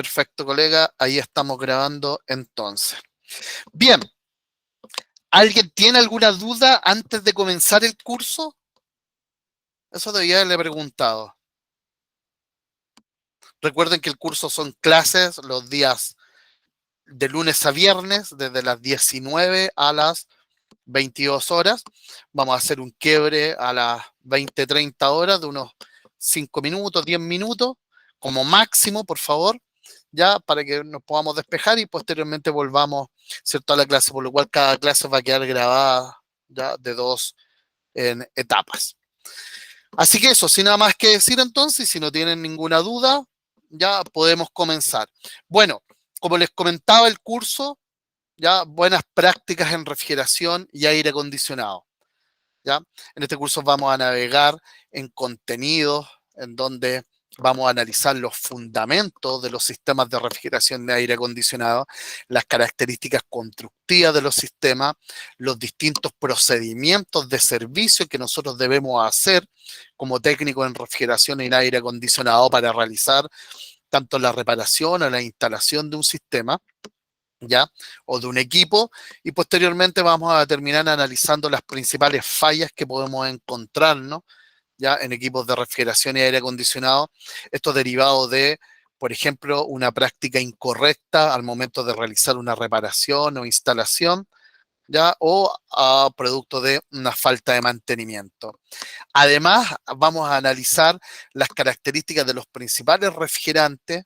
Perfecto, colega. Ahí estamos grabando entonces. Bien. ¿Alguien tiene alguna duda antes de comenzar el curso? Eso debía haberle preguntado. Recuerden que el curso son clases los días de lunes a viernes, desde las 19 a las 22 horas. Vamos a hacer un quiebre a las 20-30 horas de unos 5 minutos, 10 minutos, como máximo, por favor, ya para que nos podamos despejar y posteriormente volvamos, ¿cierto?, a la clase, por lo cual cada clase va a quedar grabada ya de 2 en etapas. Así que eso, sin nada más que decir entonces, si no tienen ninguna duda, ya podemos comenzar. Bueno, como les comentaba el curso, ya buenas prácticas en refrigeración y aire acondicionado. ¿Ya? En este curso vamos a navegar en contenidos en donde vamos a analizar los fundamentos de los sistemas de refrigeración de aire acondicionado, las características constructivas de los sistemas, los distintos procedimientos de servicio que nosotros debemos hacer como técnicos en refrigeración y en aire acondicionado para realizar tanto la reparación o la instalación de un sistema, ¿ya? O de un equipo, y posteriormente vamos a terminar analizando las principales fallas que podemos encontrarnos, ¿ya?, en equipos de refrigeración y aire acondicionado. Esto derivado de, por ejemplo, una práctica incorrecta al momento de realizar una reparación o instalación, ¿ya?, o a producto de una falta de mantenimiento. Además, vamos a analizar las características de los principales refrigerantes,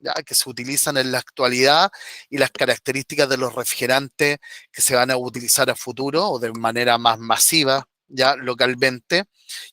ya, que se utilizan en la actualidad, y las características de los refrigerantes que se van a utilizar a futuro o de manera más masiva, ya localmente,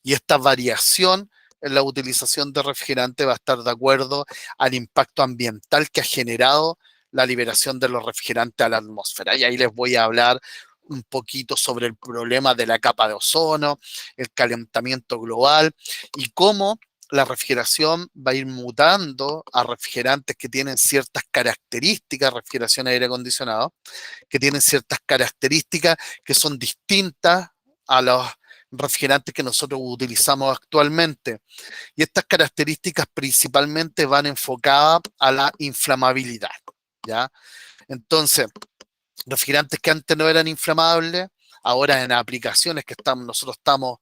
y esta variación en la utilización de refrigerante va a estar de acuerdo al impacto ambiental que ha generado la liberación de los refrigerantes a la atmósfera. Y ahí les voy a hablar un poquito sobre el problema de la capa de ozono, el calentamiento global y cómo la refrigeración va a ir mutando a refrigerantes que tienen ciertas características, refrigeración aire acondicionado, que tienen ciertas características que son distintas a los refrigerantes que nosotros utilizamos actualmente. Y estas características principalmente van enfocadas a la inflamabilidad, ¿ya? Entonces, refrigerantes que antes no eran inflamables, ahora en aplicaciones que nosotros estamos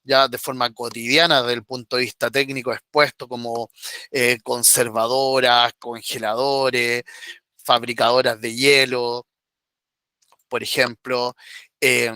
ya de forma cotidiana desde el punto de vista técnico expuesto, como conservadoras, congeladores, fabricadoras de hielo, por ejemplo, eh,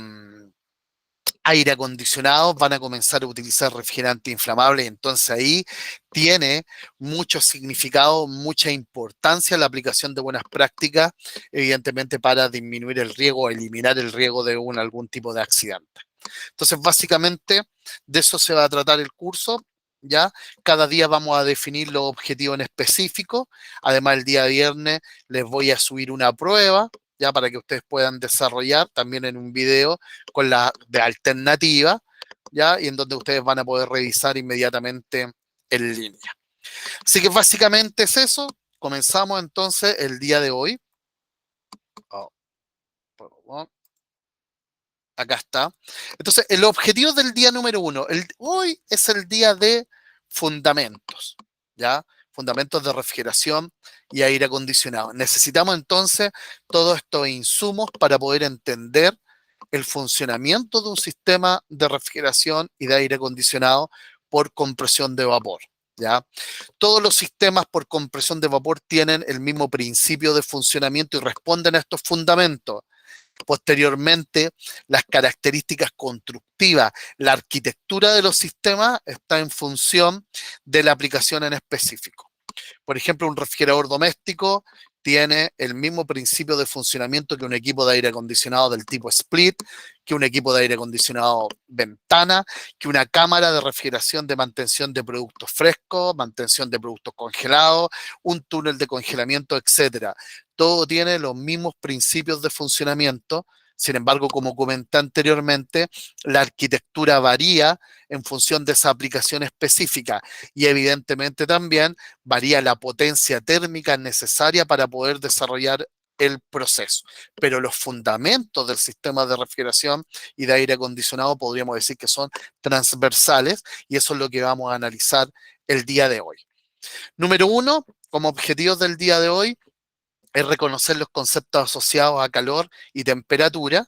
aire acondicionado, van a comenzar a utilizar refrigerantes inflamables. Entonces ahí tiene mucho significado, mucha importancia la aplicación de buenas prácticas, evidentemente para disminuir el riesgo, eliminar el riesgo de algún tipo de accidente. Entonces, básicamente, de eso se va a tratar el curso, ¿ya? Cada día vamos a definir los objetivos en específico. Además, el día viernes les voy a subir una prueba, ya, para que ustedes puedan desarrollar también en un video con la de alternativa, ¿ya? Y en donde ustedes van a poder revisar inmediatamente en línea. Así que básicamente es eso. Comenzamos entonces el día de hoy. Oh, perdón. Acá está. Entonces, el objetivo del día número 1, hoy es el día de fundamentos, ¿ya? Fundamentos de refrigeración y aire acondicionado. Necesitamos entonces todos estos insumos para poder entender el funcionamiento de un sistema de refrigeración y de aire acondicionado por compresión de vapor, ¿ya? Todos los sistemas por compresión de vapor tienen el mismo principio de funcionamiento y responden a estos fundamentos. Posteriormente, las características constructivas, la arquitectura de los sistemas está en función de la aplicación en específico. Por ejemplo, un refrigerador doméstico tiene el mismo principio de funcionamiento que un equipo de aire acondicionado del tipo split, que un equipo de aire acondicionado ventana, que una cámara de refrigeración de mantención de productos frescos, mantención de productos congelados, un túnel de congelamiento, etcétera. Todo tiene los mismos principios de funcionamiento. Sin embargo, como comenté anteriormente, la arquitectura varía en función de esa aplicación específica y evidentemente también varía la potencia térmica necesaria para poder desarrollar el proceso. Pero los fundamentos del sistema de refrigeración y de aire acondicionado podríamos decir que son transversales y eso es lo que vamos a analizar el día de hoy. Número 1, como objetivos del día de hoy es reconocer los conceptos asociados a calor y temperatura.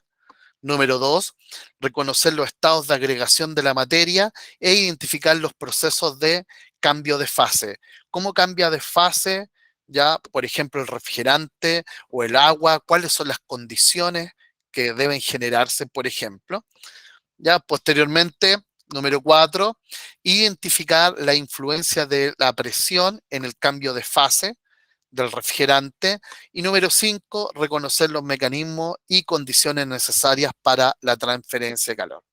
Número dos, reconocer los estados de agregación de la materia e identificar los procesos de cambio de fase. ¿Cómo cambia de fase? Ya, por ejemplo, el refrigerante o el agua, cuáles son las condiciones que deben generarse, por ejemplo. Ya, posteriormente, número cuatro, identificar la influencia de la presión en el cambio de fase del refrigerante. Y número 5, reconocer los mecanismos y condiciones necesarias para la transferencia de calor.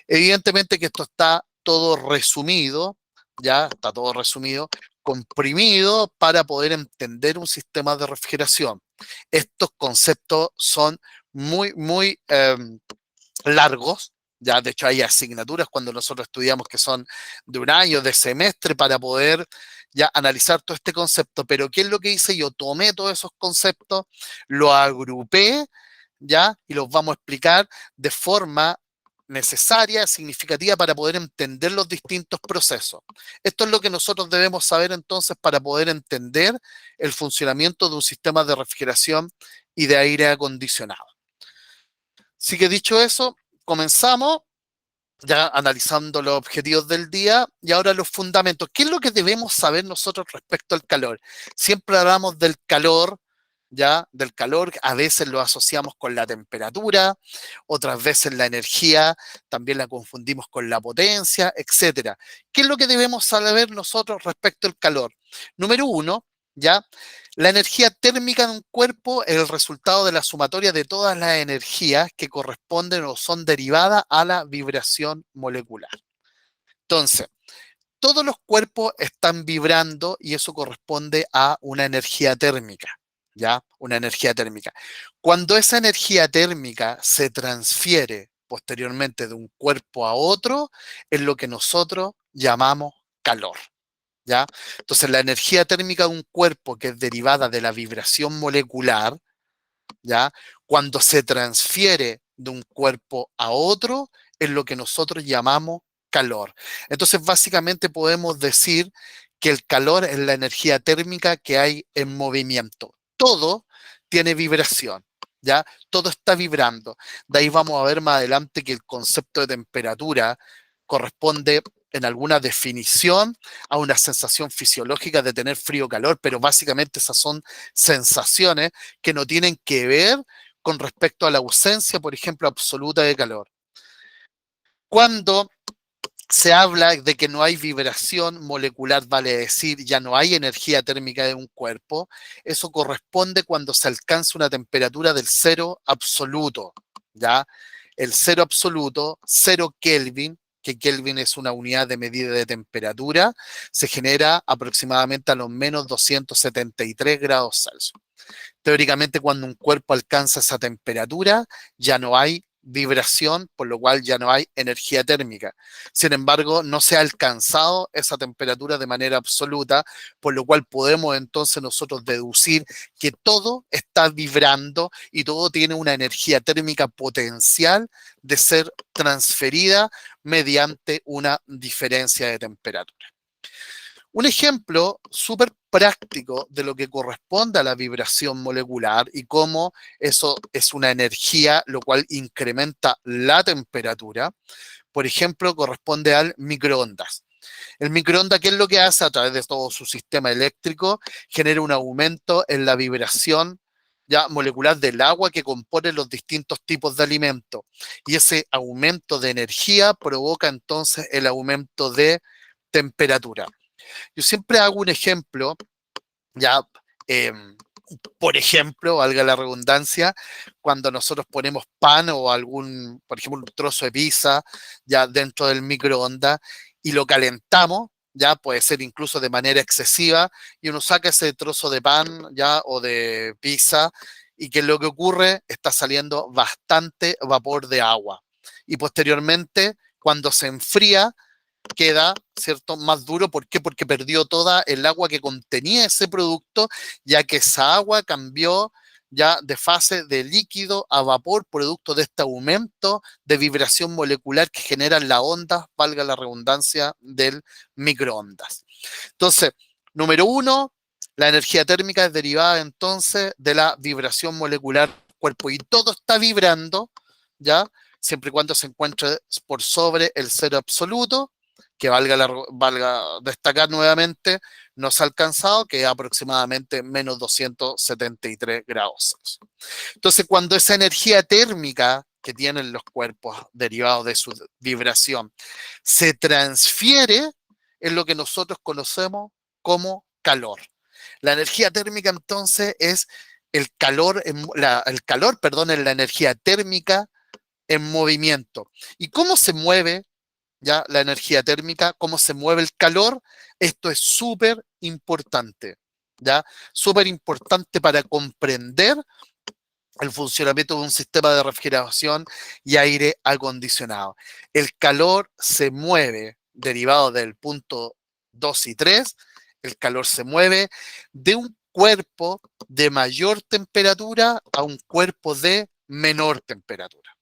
Evidentemente que esto está todo resumido, ya está todo resumido, comprimido para poder entender un sistema de refrigeración. Estos conceptos son muy largos. Ya, de hecho, hay asignaturas cuando nosotros estudiamos que son de un año, de semestre, para poder ya analizar todo este concepto. Pero ¿qué es lo que hice? Yo tomé todos esos conceptos, los agrupé, ya, y los vamos a explicar de forma necesaria, significativa para poder entender los distintos procesos. Esto es lo que nosotros debemos saber entonces para poder entender el funcionamiento de un sistema de refrigeración y de aire acondicionado. Así que dicho eso, comenzamos ya analizando los objetivos del día y ahora los fundamentos. ¿Qué es lo que debemos saber nosotros respecto al calor? Siempre hablamos del calor, ya, del calor, a veces lo asociamos con la temperatura, otras veces la energía, también la confundimos con la potencia, etcétera. ¿Qué es lo que debemos saber nosotros respecto al calor? Número uno, ya, la energía térmica de un cuerpo es el resultado de la sumatoria de todas las energías que corresponden o son derivadas a la vibración molecular. Entonces, todos los cuerpos están vibrando y eso corresponde a una energía térmica, ¿ya? Una energía térmica. Cuando esa energía térmica se transfiere posteriormente de un cuerpo a otro, es lo que nosotros llamamos calor. ¿Ya? Entonces, la energía térmica de un cuerpo que es derivada de la vibración molecular, ¿ya? Cuando se transfiere de un cuerpo a otro, es lo que nosotros llamamos calor. Entonces, básicamente podemos decir que el calor es la energía térmica que hay en movimiento. Todo tiene vibración, ¿ya? Todo está vibrando. De ahí vamos a ver más adelante que el concepto de temperatura corresponde en alguna definición a una sensación fisiológica de tener frío o calor, pero básicamente esas son sensaciones que no tienen que ver con respecto a la ausencia, por ejemplo, absoluta de calor. Cuando se habla de que no hay vibración molecular, vale decir, ya no hay energía térmica de un cuerpo, eso corresponde cuando se alcanza una temperatura del cero absoluto, ¿ya? El cero absoluto, cero Kelvin, que Kelvin es una unidad de medida de temperatura, se genera aproximadamente a los menos 273 grados Celsius. Teóricamente, cuando un cuerpo alcanza esa temperatura, ya no hay vibración, por lo cual ya no hay energía térmica. Sin embargo, no se ha alcanzado esa temperatura de manera absoluta, por lo cual podemos entonces nosotros deducir que todo está vibrando y todo tiene una energía térmica potencial de ser transferida mediante una diferencia de temperatura. Un ejemplo súper práctico de lo que corresponde a la vibración molecular y cómo eso es una energía, lo cual incrementa la temperatura, por ejemplo, corresponde al microondas. El microondas, ¿qué es lo que hace? A través de todo su sistema eléctrico, genera un aumento en la vibración ya molecular del agua que compone los distintos tipos de alimentos. Y ese aumento de energía provoca entonces el aumento de temperatura. Yo siempre hago un ejemplo, ya, eh, por ejemplo, valga la redundancia, cuando nosotros ponemos pan o algún, por ejemplo, un trozo de pizza ya dentro del microondas y lo calentamos, ya puede ser incluso de manera excesiva, y uno saca ese trozo de pan ya o de pizza y que lo que ocurre está saliendo bastante vapor de agua. Y posteriormente, cuando se enfría, queda, ¿cierto?, más duro. ¿Por qué? Porque perdió toda el agua que contenía ese producto, ya que esa agua cambió ya de fase de líquido a vapor, producto de este aumento de vibración molecular que generan las ondas, valga la redundancia, del microondas. Entonces, número uno, La energía térmica es derivada entonces de la vibración molecular del cuerpo y todo está vibrando, ¿ya? Siempre y cuando se encuentre por sobre el cero absoluto, que valga destacar nuevamente, no se ha alcanzado, que es aproximadamente menos 273 grados Celsius. Entonces, cuando esa energía térmica que tienen los cuerpos derivados de su vibración se transfiere en lo que nosotros conocemos como calor. La energía térmica entonces es el calor, perdón, es la energía térmica en movimiento. ¿Y cómo se mueve ya la energía térmica? ¿Cómo se mueve el calor? Esto es súper importante, ¿ya? Súper importante para comprender el funcionamiento de un sistema de refrigeración y aire acondicionado. El calor se mueve derivado del punto 2 y 3. El calor se mueve de un cuerpo de mayor temperatura a un cuerpo de menor temperatura.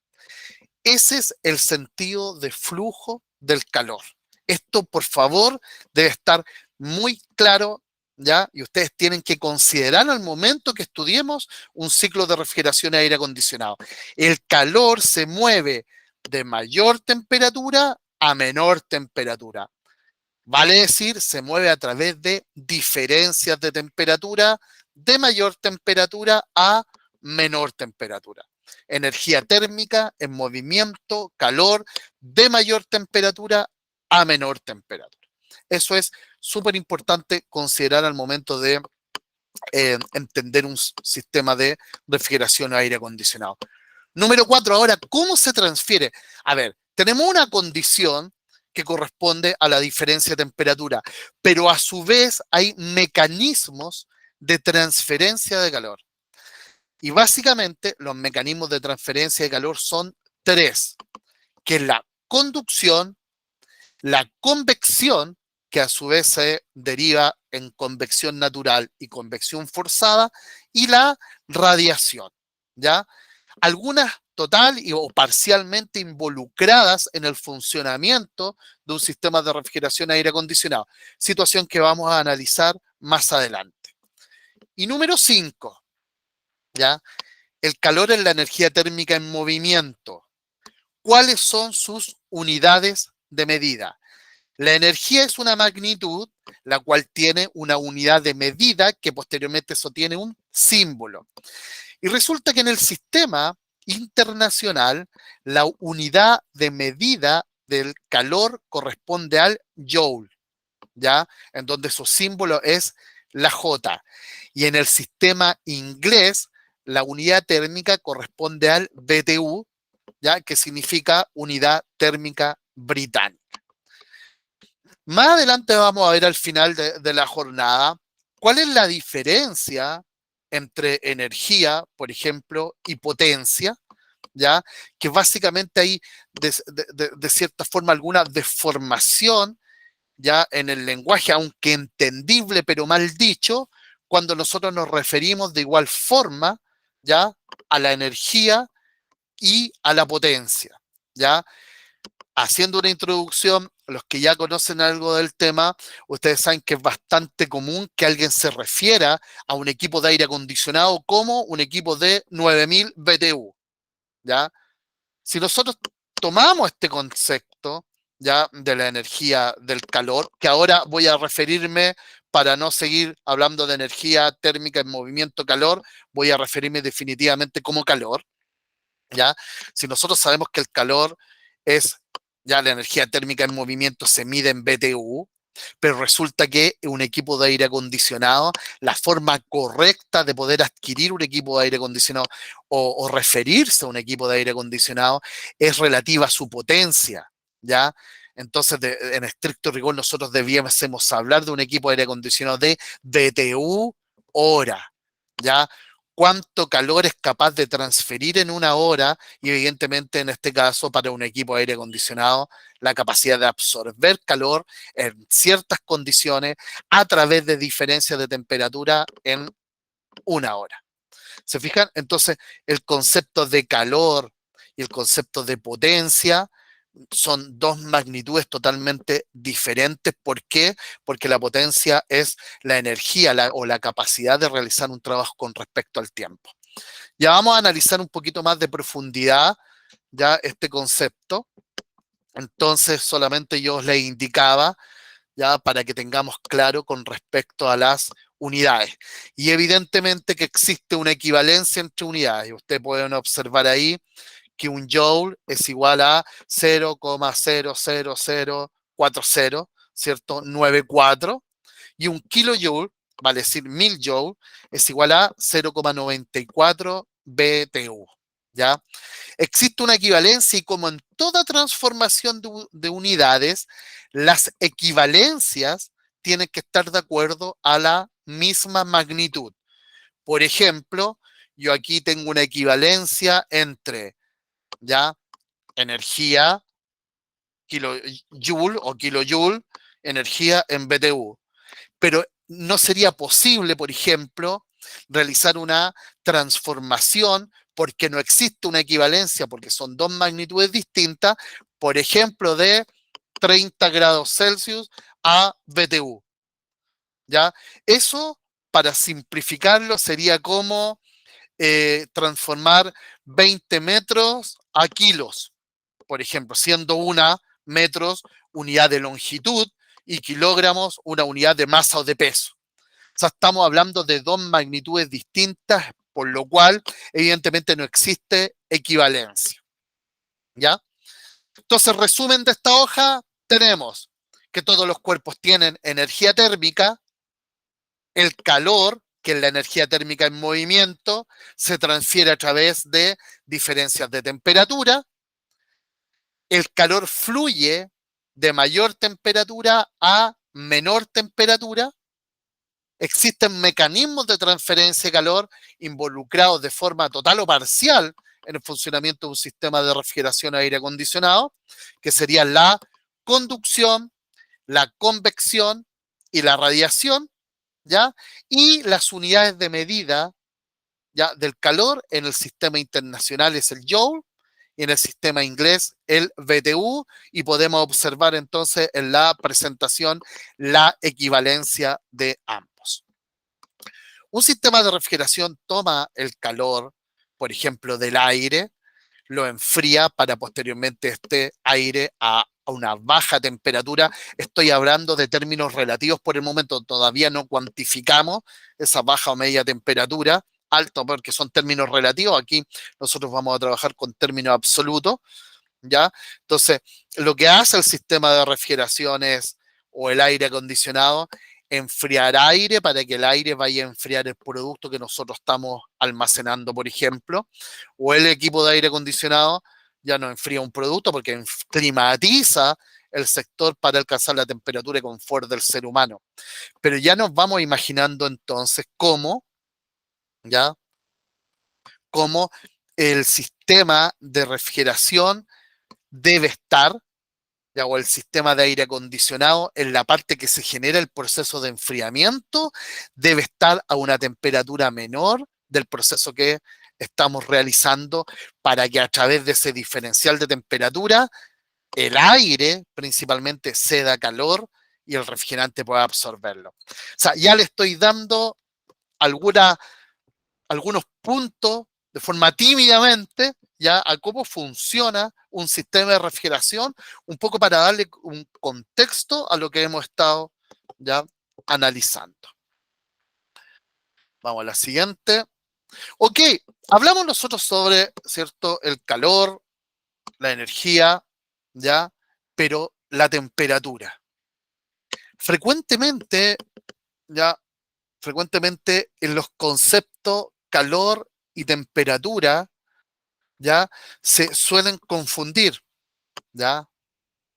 Ese es el sentido de flujo del calor. Esto, por favor, debe estar muy claro, ¿ya? Y ustedes tienen que considerar al momento que estudiemos un ciclo de refrigeración y aire acondicionado. El calor se mueve de mayor temperatura a menor temperatura. Vale decir, se mueve a través de diferencias de temperatura de mayor temperatura a menor temperatura. Energía térmica en movimiento, calor de mayor temperatura a menor temperatura. Eso es súper importante considerar al momento de entender un sistema de refrigeración o aire acondicionado. Número 4, ahora, ¿cómo se transfiere? A ver, tenemos una condición que corresponde a la diferencia de temperatura, pero a su vez hay mecanismos de transferencia de calor. Y básicamente los mecanismos de transferencia de calor son tres, que es la conducción, la convección, que a su vez se deriva en convección natural y convección forzada, y la radiación, ¿ya? Algunas total o parcialmente involucradas en el funcionamiento de un sistema de refrigeración aire acondicionado, situación que vamos a analizar más adelante. Y número 5, ¿ya? El calor es la energía térmica en movimiento. ¿Cuáles son sus unidades de medida? La energía es una magnitud, la cual tiene una unidad de medida que posteriormente eso tiene un símbolo. Y resulta que en el sistema internacional, la unidad de medida del calor corresponde al joule, ¿ya? En donde su símbolo es la J. Y en el sistema inglés, la unidad térmica corresponde al BTU, ¿ya? Que significa unidad térmica británica. Más adelante vamos a ver al final de la jornada cuál es la diferencia entre energía, por ejemplo, y potencia, ¿ya? Que básicamente hay de cierta forma alguna deformación, ¿ya? En el lenguaje, aunque entendible pero mal dicho, cuando nosotros nos referimos de igual forma, ¿ya? A la energía y a la potencia, ¿ya? Haciendo una introducción, los que ya conocen algo del tema, ustedes saben que es bastante común que alguien se refiera a un equipo de aire acondicionado como un equipo de 9000 BTU, ¿ya? Si nosotros tomamos este concepto, ¿ya? De la energía del calor, que ahora voy a referirme, para no seguir hablando de energía térmica en movimiento calor, voy a referirme definitivamente como calor, ¿ya? Si nosotros sabemos que el calor es, ya la energía térmica en movimiento se mide en BTU, pero resulta que un equipo de aire acondicionado, la forma correcta de poder adquirir un equipo de aire acondicionado o referirse a un equipo de aire acondicionado es relativa a su potencia, ¿ya? Entonces, en estricto rigor, nosotros debíamos hablar de un equipo de aire acondicionado de BTU hora, ¿ya? Cuánto calor es capaz de transferir en una hora y evidentemente en este caso para un equipo de aire acondicionado la capacidad de absorber calor en ciertas condiciones a través de diferencias de temperatura en una hora. ¿Se fijan? Entonces el concepto de calor y el concepto de potencia son dos magnitudes totalmente diferentes. ¿Por qué? Porque la potencia es la energía o la capacidad de realizar un trabajo con respecto al tiempo. Ya vamos a analizar un poquito más de profundidad ya este concepto. Entonces solamente yo os le indicaba ya para que tengamos claro con respecto a las unidades. Y evidentemente que existe una equivalencia entre unidades. Ustedes pueden observar ahí que un joule es igual a 0,00040, ¿cierto? 94. Y un kilojoule, vale decir 1000 joule, es igual a 0,94 BTU, ¿ya? Existe una equivalencia y como en toda transformación de unidades, las equivalencias tienen que estar de acuerdo a la misma magnitud. Por ejemplo, yo aquí tengo una equivalencia entre, ¿ya? Energía, kilojoule o kilojoule, energía en BTU. Pero no sería posible, por ejemplo, realizar una transformación porque no existe una equivalencia, porque son dos magnitudes distintas, por ejemplo, de 30 grados Celsius a BTU, ¿ya? Eso, para simplificarlo, sería como transformar 20 metros a kilos, por ejemplo, siendo una metros unidad de longitud y kilogramos una unidad de masa o de peso. O sea, estamos hablando de dos magnitudes distintas, por lo cual, evidentemente, no existe equivalencia. ¿Ya? Entonces, resumen de esta hoja, tenemos que todos los cuerpos tienen energía térmica, el calor, que es la energía térmica en movimiento, se transfiere a través de diferencias de temperatura, el calor fluye de mayor temperatura a menor temperatura. Existen mecanismos de transferencia de calor involucrados de forma total o parcial en el funcionamiento de un sistema de refrigeración a aire acondicionado, que serían la conducción, la convección y la radiación, ¿ya? Y las unidades de medida, ¿ya? Del calor en el sistema internacional es el Joule y en el sistema inglés el BTU, y podemos observar entonces en la presentación la equivalencia de ambos. Un sistema de refrigeración toma el calor, por ejemplo, del aire, lo enfría para posteriormente este aire a una baja temperatura. Estoy hablando de términos relativos por el momento, todavía no cuantificamos esa baja o media temperatura, alto porque son términos relativos. Aquí nosotros vamos a trabajar con términos absolutos, ¿ya? Entonces, lo que hace el sistema de refrigeración es, o el aire acondicionado, enfriar aire para que el aire vaya a enfriar el producto que nosotros estamos almacenando, por ejemplo, o el equipo de aire acondicionado ya no enfría un producto porque climatiza el sector para alcanzar la temperatura y confort del ser humano. Pero ya nos vamos imaginando entonces ¿ya? Cómo el sistema de refrigeración debe estar, ¿ya? O el sistema de aire acondicionado, en la parte que se genera el proceso de enfriamiento, debe estar a una temperatura menor del proceso que estamos realizando para que a través de ese diferencial de temperatura, el aire principalmente ceda calor y el refrigerante pueda absorberlo. O sea, ya le estoy dando alguna algunos puntos de forma tímidamente ya a cómo funciona un sistema de refrigeración, un poco para darle un contexto a lo que hemos estado ya analizando. Vamos a la siguiente. Ok, hablamos nosotros sobre, ¿cierto?, el calor, la energía, ¿ya? Pero la temperatura. Frecuentemente, ya, frecuentemente en los conceptos calor y temperatura, ¿ya? Se suelen confundir, ¿ya?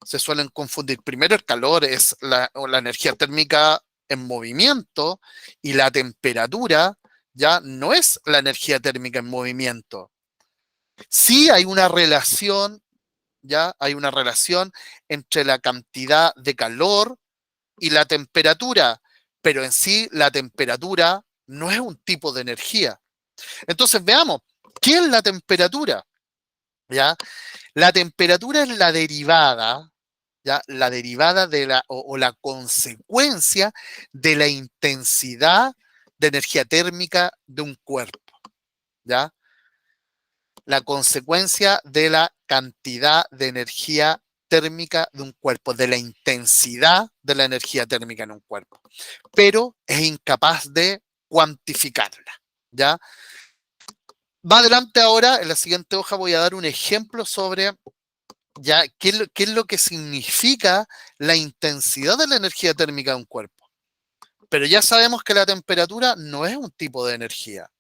Se suelen confundir. Primero, el calor es la energía térmica en movimiento y la temperatura ya no es la energía térmica en movimiento. Sí hay una relación, ¿ya? Hay una relación entre la cantidad de calor y la temperatura, pero en sí la temperatura no es un tipo de energía. Entonces, veamos, ¿qué es la temperatura? ¿ya? La temperatura es la derivada, ¿ya? La derivada de o la consecuencia de la intensidad de energía térmica de un cuerpo, ¿ya? La consecuencia de la cantidad de energía térmica de un cuerpo, de la intensidad de la energía térmica en un cuerpo, pero es incapaz de cuantificarla, ¿ya? Más adelante ahora, en la siguiente hoja, voy a dar un ejemplo sobre ya qué es lo que significa la intensidad de la energía térmica de un cuerpo. Pero ya sabemos que la temperatura no es un tipo de energía.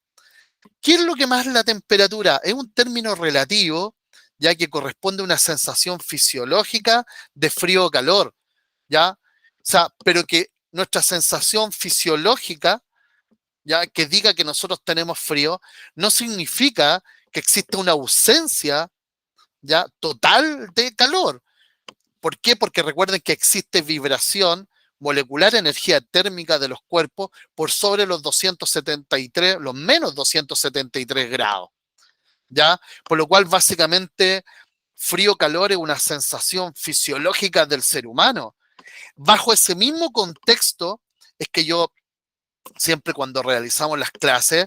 ¿Qué es lo que más la temperatura? Es un término relativo, ya que corresponde a una sensación fisiológica de frío o calor, ¿ya? O sea, pero que nuestra sensación fisiológica, ya que diga que nosotros tenemos frío, no significa que exista una ausencia, ya, total de calor. ¿Por qué? Porque recuerden que existe vibración molecular, energía térmica de los cuerpos por sobre los 273, los menos 273 grados, ¿ya? Por lo cual, básicamente, frío-calor es una sensación fisiológica del ser humano. Bajo ese mismo contexto, es que yo siempre cuando realizamos las clases,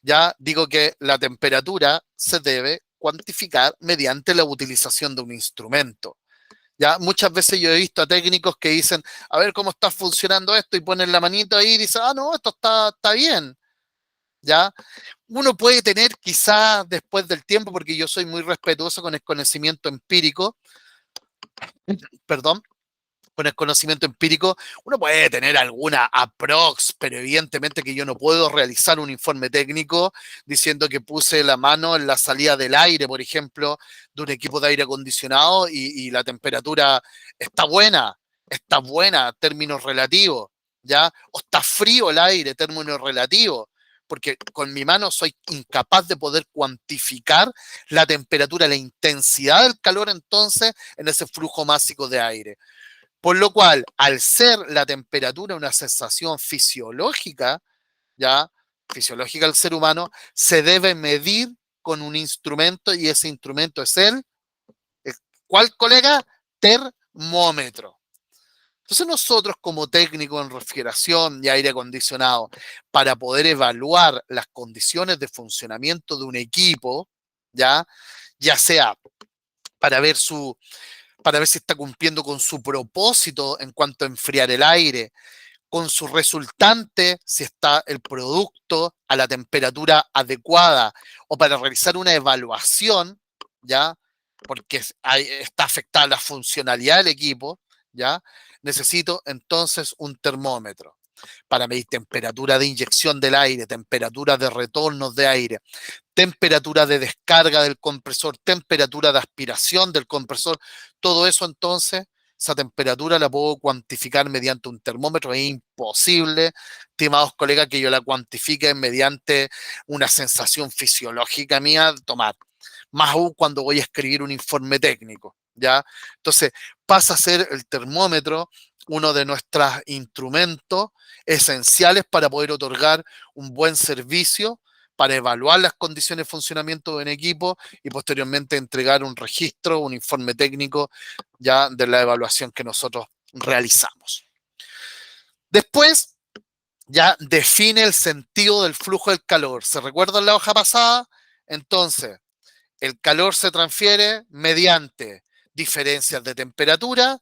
ya digo que la temperatura se debe cuantificar mediante la utilización de un instrumento. Ya muchas veces yo he visto a técnicos que dicen, a ver cómo está funcionando esto y ponen la manito ahí y dicen, ah, no, esto está bien. ¿Ya? Uno puede tener quizás después del tiempo, porque yo soy muy respetuoso con el conocimiento empírico, perdón, con el conocimiento empírico, uno puede tener alguna aprox, pero evidentemente que yo no puedo realizar un informe técnico diciendo que puse la mano en la salida del aire, por ejemplo, de un equipo de aire acondicionado y la temperatura está buena, términos relativos, ¿ya? O está frío el aire, términos relativos, porque con mi mano soy incapaz de poder cuantificar la temperatura, la intensidad del calor entonces en ese flujo másico de aire. Por lo cual, al ser la temperatura una sensación fisiológica, ya, fisiológica del ser humano, se debe medir con un instrumento y ese instrumento es ¿cuál, colega? Termómetro. Entonces nosotros como técnicos en refrigeración y aire acondicionado, para poder evaluar las condiciones de funcionamiento de un equipo, ya sea para ver para ver si está cumpliendo con su propósito en cuanto a enfriar el aire, con su resultante, si está el producto a la temperatura adecuada, o para realizar una evaluación, ¿ya? Porque está afectada la funcionalidad del equipo, ¿ya? Necesito entonces un termómetro para medir temperatura de inyección del aire, temperatura de retornos de aire, temperatura de descarga del compresor, temperatura de aspiración del compresor, todo eso entonces, esa temperatura la puedo cuantificar mediante un termómetro. Es imposible, estimados colegas, que yo la cuantifique mediante una sensación fisiológica mía de tomar, más aún cuando voy a escribir un informe técnico, ¿ya? Entonces, pasa a ser el termómetro uno de nuestros instrumentos esenciales para poder otorgar un buen servicio, para evaluar las condiciones de funcionamiento de un equipo y posteriormente entregar un registro, un informe técnico ya de la evaluación que nosotros realizamos. Después, ya define el sentido del flujo del calor. ¿Se recuerda en la hoja pasada? Entonces, el calor se transfiere mediante diferencias de temperatura,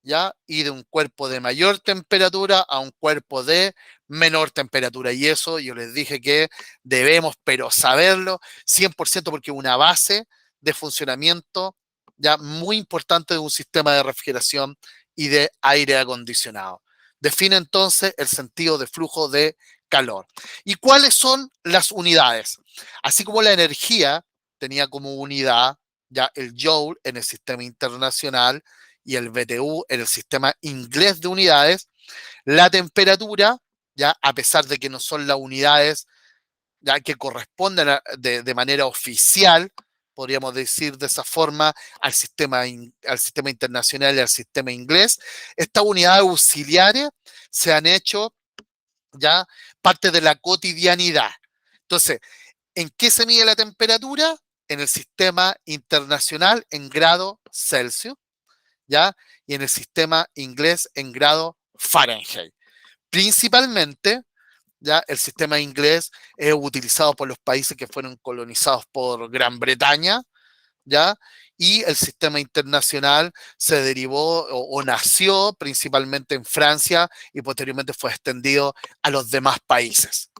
¿ya? Y de un cuerpo de mayor temperatura a un cuerpo de menor temperatura. Y eso yo les dije que debemos, pero saberlo 100% porque es una base de funcionamiento ya muy importante de un sistema de refrigeración y de aire acondicionado. Define entonces el sentido de flujo de calor. ¿Y cuáles son las unidades? Así como la energía tenía como unidad ya el joule en el sistema internacional y el BTU en el sistema inglés de unidades, la temperatura, ya a pesar de que no son las unidades ya que corresponden de manera oficial, podríamos decir de esa forma, al sistema internacional y al sistema inglés, estas unidades auxiliares se han hecho ya parte de la cotidianidad. Entonces, ¿en qué se mide la temperatura? en el sistema internacional en grado Celsius, ¿ya? Y en el sistema inglés en grado Fahrenheit. Principalmente, ¿ya? El sistema inglés es utilizado por los países que fueron colonizados por Gran Bretaña, ¿ya? Y el sistema internacional se derivó o nació principalmente en Francia y posteriormente fue extendido a los demás países.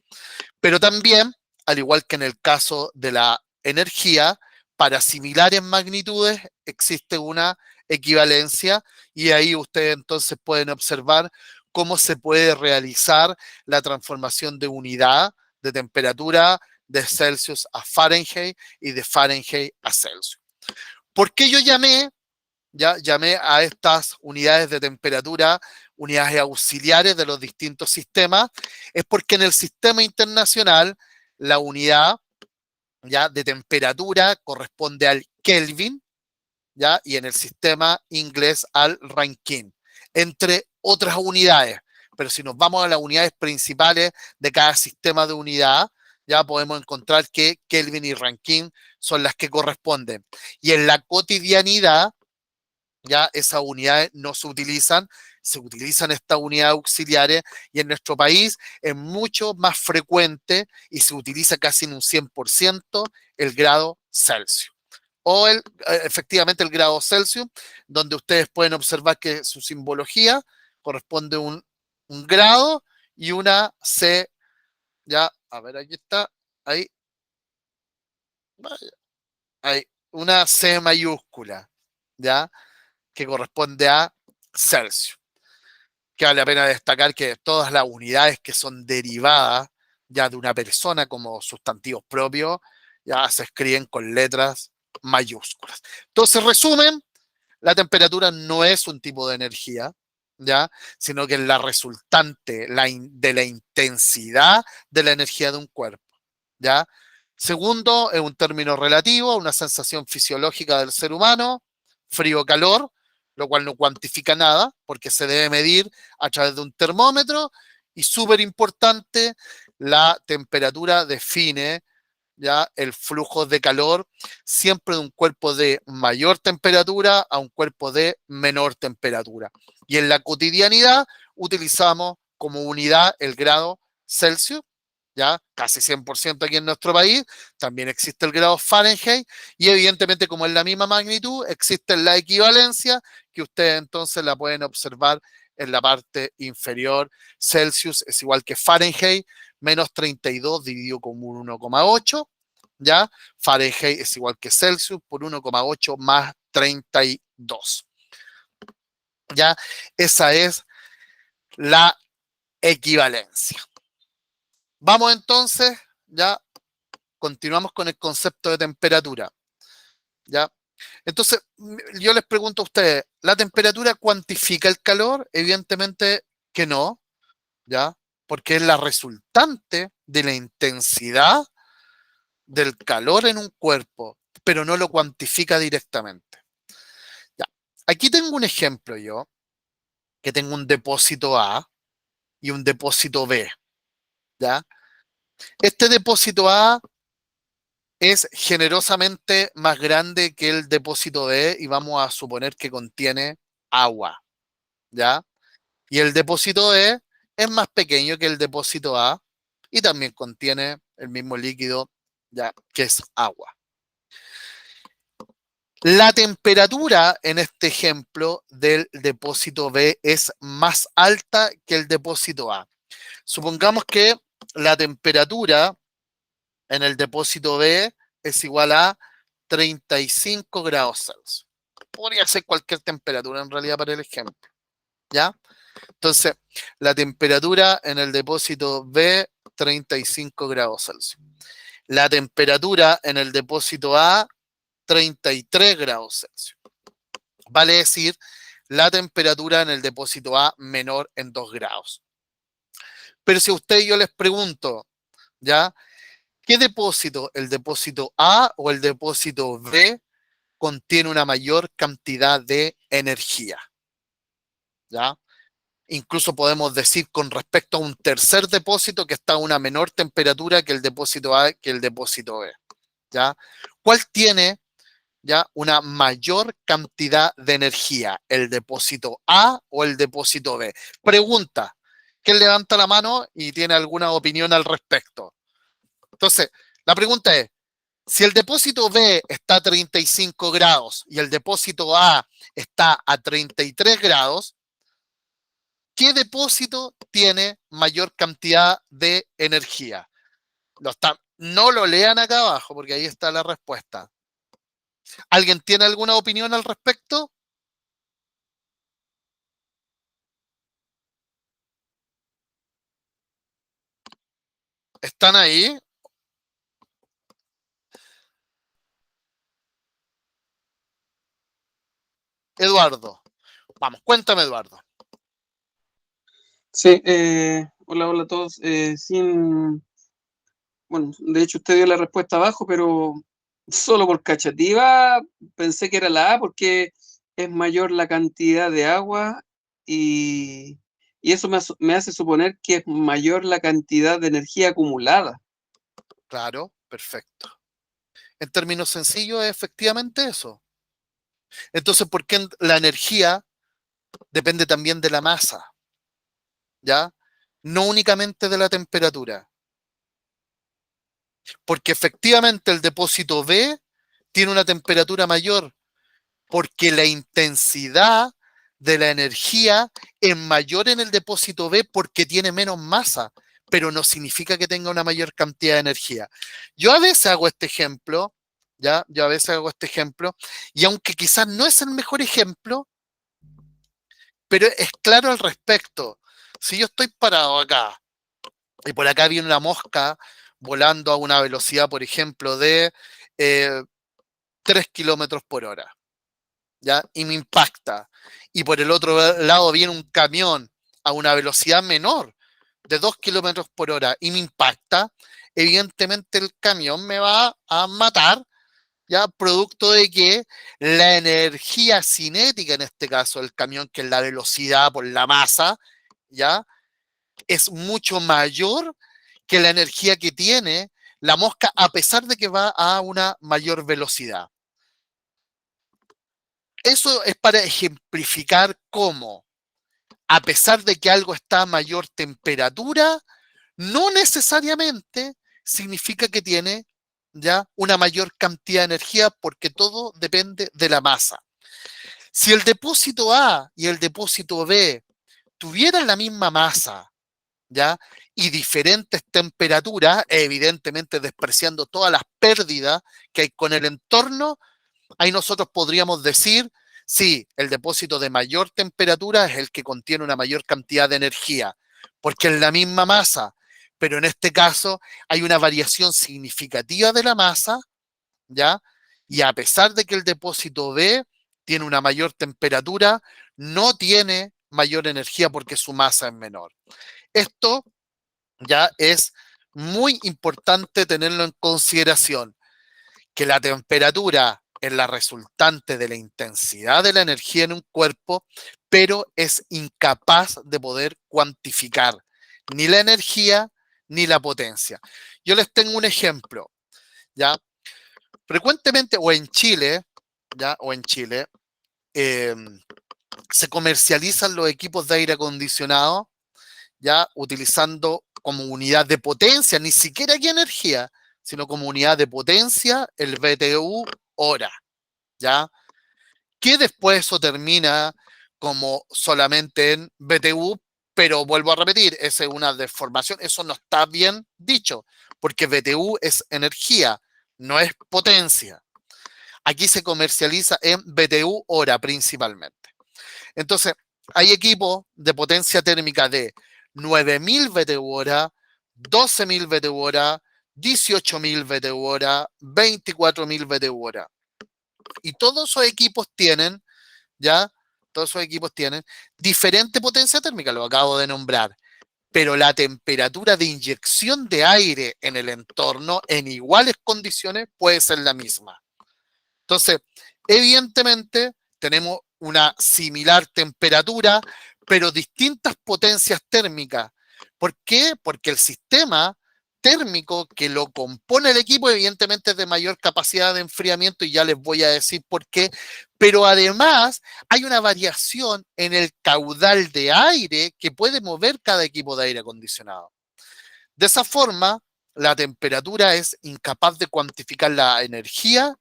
Pero también, al igual que en el caso de la energía, para similares magnitudes existe una equivalencia y ahí ustedes entonces pueden observar cómo se puede realizar la transformación de unidad de temperatura de Celsius a Fahrenheit y de Fahrenheit a Celsius. ¿Por qué yo llamé a estas unidades de temperatura unidades auxiliares de los distintos sistemas? Es porque en el sistema internacional la unidad ya de temperatura corresponde al Kelvin, ¿ya? Y en el sistema inglés al Rankine, entre otras unidades. Pero si nos vamos a las unidades principales de cada sistema de unidad, ya podemos encontrar que Kelvin y Rankine son las que corresponden. Y en la cotidianidad, ya esas unidades no se utilizan estas unidades auxiliares y en nuestro país es mucho más frecuente y se utiliza casi en un 100% el grado Celsius. O efectivamente el grado Celsius, donde ustedes pueden observar que su simbología corresponde a un grado y una C, ya, a ver, aquí está, ahí, ahí, una C mayúscula, ya, que corresponde a Celsius. Que vale la pena destacar que todas las unidades que son derivadas ya de una persona como sustantivos propios, ya se escriben con letras mayúsculas. Entonces, resumen, la temperatura no es un tipo de energía, ¿ya? Sino que es la resultante de la intensidad de la energía de un cuerpo, ¿ya? Segundo, es un término relativo, una sensación fisiológica del ser humano, frío-calor, lo cual no cuantifica nada porque se debe medir a través de un termómetro y súper importante, la temperatura define ya el flujo de calor siempre de un cuerpo de mayor temperatura a un cuerpo de menor temperatura. Y en la cotidianidad utilizamos como unidad el grado Celsius, ya casi 100% aquí en nuestro país, también existe el grado Fahrenheit y evidentemente como es la misma magnitud, existe la equivalencia que ustedes entonces la pueden observar en la parte inferior. Celsius es igual que Fahrenheit, menos 32 dividido con 1,8, ¿ya? Fahrenheit es igual que Celsius por 1,8 más 32. ¿Ya? Esa es la equivalencia. Vamos entonces, ya continuamos con el concepto de temperatura, ¿ya? Entonces, yo les pregunto a ustedes, ¿la temperatura cuantifica el calor? Evidentemente que no, ¿ya? Porque es la resultante de la intensidad del calor en un cuerpo, pero no lo cuantifica directamente. Ya. Aquí tengo un ejemplo yo, que tengo un depósito A y un depósito B, ¿ya? Este depósito A es generosamente más grande que el depósito B y vamos a suponer que contiene agua, ¿ya? Y el depósito B es más pequeño que el depósito A y también contiene el mismo líquido, ¿ya? Que es agua. La temperatura en este ejemplo del depósito B es más alta que el depósito A. Supongamos que la temperatura en el depósito B es igual a 35 grados Celsius. Podría ser cualquier temperatura en realidad para el ejemplo, ¿ya? Entonces, la temperatura en el depósito B, 35 grados Celsius. La temperatura en el depósito A, 33 grados Celsius. Vale decir, la temperatura en el depósito A menor en 2 grados. Pero si a usted yo les pregunto, ¿ya? ¿Qué depósito, el depósito A o el depósito B, contiene una mayor cantidad de energía? ¿Ya? Incluso podemos decir con respecto a un tercer depósito que está a una menor temperatura que el depósito A que el depósito B. ¿ya? ¿Cuál tiene ya una mayor cantidad de energía? ¿El depósito A o el depósito B? Pregunta. ¿Quién levanta la mano y tiene alguna opinión al respecto? Entonces, la pregunta es, si el depósito B está a 35 grados y el depósito A está a 33 grados, ¿qué depósito tiene mayor cantidad de energía? No lo lean acá abajo porque ahí está la respuesta. ¿Alguien tiene alguna opinión al respecto? ¿Están ahí? Eduardo. Vamos, cuéntame, Eduardo. Sí, hola a todos. Bueno, de hecho usted dio la respuesta abajo, pero solo por cachativa pensé que era la A porque es mayor la cantidad de agua y, y eso me hace suponer que es mayor la cantidad de energía acumulada. Claro, perfecto. En términos sencillos, es efectivamente eso. Entonces, ¿por qué la energía depende también de la masa? ¿Ya? No únicamente de la temperatura. Porque efectivamente el depósito B tiene una temperatura mayor, porque la intensidad de la energía es mayor en el depósito B porque tiene menos masa, pero no significa que tenga una mayor cantidad de energía. Yo a veces hago este ejemplo, ¿ya? Yo a veces hago este ejemplo, y aunque quizás no es el mejor ejemplo, pero es claro al respecto. Si yo estoy parado acá y por acá viene una mosca volando a una velocidad, por ejemplo, de 3 kilómetros por hora, ¿ya? Y me impacta. Y por el otro lado viene un camión a una velocidad menor de 2 kilómetros por hora y me impacta, evidentemente el camión me va a matar, ¿ya? Producto de que la energía cinética, en este caso del camión, que es la velocidad por la masa, ¿ya? Es mucho mayor que la energía que tiene la mosca a pesar de que va a una mayor velocidad. Eso es para ejemplificar cómo, a pesar de que algo está a mayor temperatura, no necesariamente significa que tiene ya una mayor cantidad de energía porque todo depende de la masa. Si el depósito A y el depósito B tuvieran la misma masa, ¿ya? Y diferentes temperaturas, evidentemente despreciando todas las pérdidas que hay con el entorno, ahí nosotros podríamos decir, sí, el depósito de mayor temperatura es el que contiene una mayor cantidad de energía, porque es la misma masa, pero en este caso hay una variación significativa de la masa, ¿ya? Y a pesar de que el depósito B tiene una mayor temperatura, no tiene mayor energía porque su masa es menor. Esto ya es muy importante tenerlo en consideración, que la temperatura es la resultante de la intensidad de la energía en un cuerpo, pero es incapaz de poder cuantificar ni la energía ni la potencia. Yo les tengo un ejemplo, ¿ya? Frecuentemente, o en Chile, eh, se comercializan los equipos de aire acondicionado, ya utilizando como unidad de potencia, ni siquiera aquí energía, sino como unidad de potencia el BTU hora, ¿ya? Que después eso termina como solamente en BTU, pero vuelvo a repetir, esa es una deformación, eso no está bien dicho, porque BTU es energía, no es potencia. Aquí se comercializa en BTU hora principalmente. Entonces, hay equipos de potencia térmica de 9.000 BTU hora, 12.000 BTU hora, 18.000 BTU hora, 24.000 BTU hora. Y todos esos equipos tienen, ¿ya? Todos esos equipos tienen diferente potencia térmica, lo acabo de nombrar, pero la temperatura de inyección de aire en el entorno en iguales condiciones puede ser la misma. Entonces, evidentemente, tenemos una similar temperatura, pero distintas potencias térmicas. ¿Por qué? Porque el sistema térmico que lo compone el equipo, evidentemente es de mayor capacidad de enfriamiento y ya les voy a decir por qué, pero además hay una variación en el caudal de aire que puede mover cada equipo de aire acondicionado. De esa forma, la temperatura es incapaz de cuantificar la energía,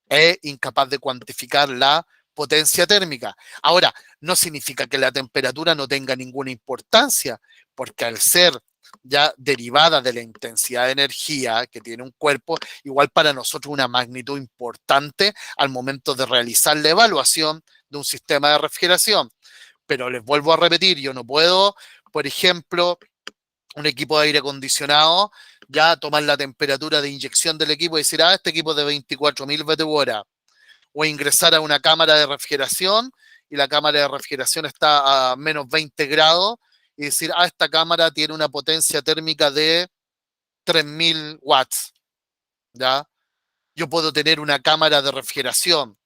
es incapaz de cuantificar la potencia térmica. Ahora, no significa que la temperatura no tenga ninguna importancia, porque al ser ya derivada de la intensidad de energía que tiene un cuerpo, igual para nosotros una magnitud importante al momento de realizar la evaluación de un sistema de refrigeración. Pero les vuelvo a repetir, yo no puedo, por ejemplo, un equipo de aire acondicionado, ya tomar la temperatura de inyección del equipo y decir, este equipo es de 24.000 BTU, o ingresar a una cámara de refrigeración y la cámara de refrigeración está a menos 20 grados y decir, esta cámara tiene una potencia térmica de 3.000 watts, ¿ya? Yo puedo tener una cámara de refrigeración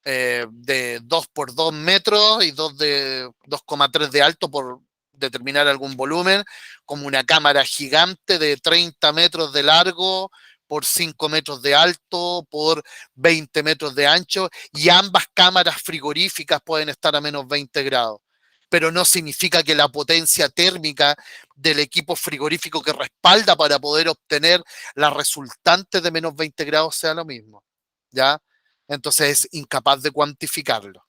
de 2 por 2 metros y 2,3 de alto por determinar algún volumen, como una cámara gigante de 30 metros de largo por 5 metros de alto, por 20 metros de ancho, y ambas cámaras frigoríficas pueden estar a menos 20 grados. Pero no significa que la potencia térmica del equipo frigorífico que respalda para poder obtener la resultante de menos 20 grados sea lo mismo, ¿ya? Entonces es incapaz de cuantificarlo.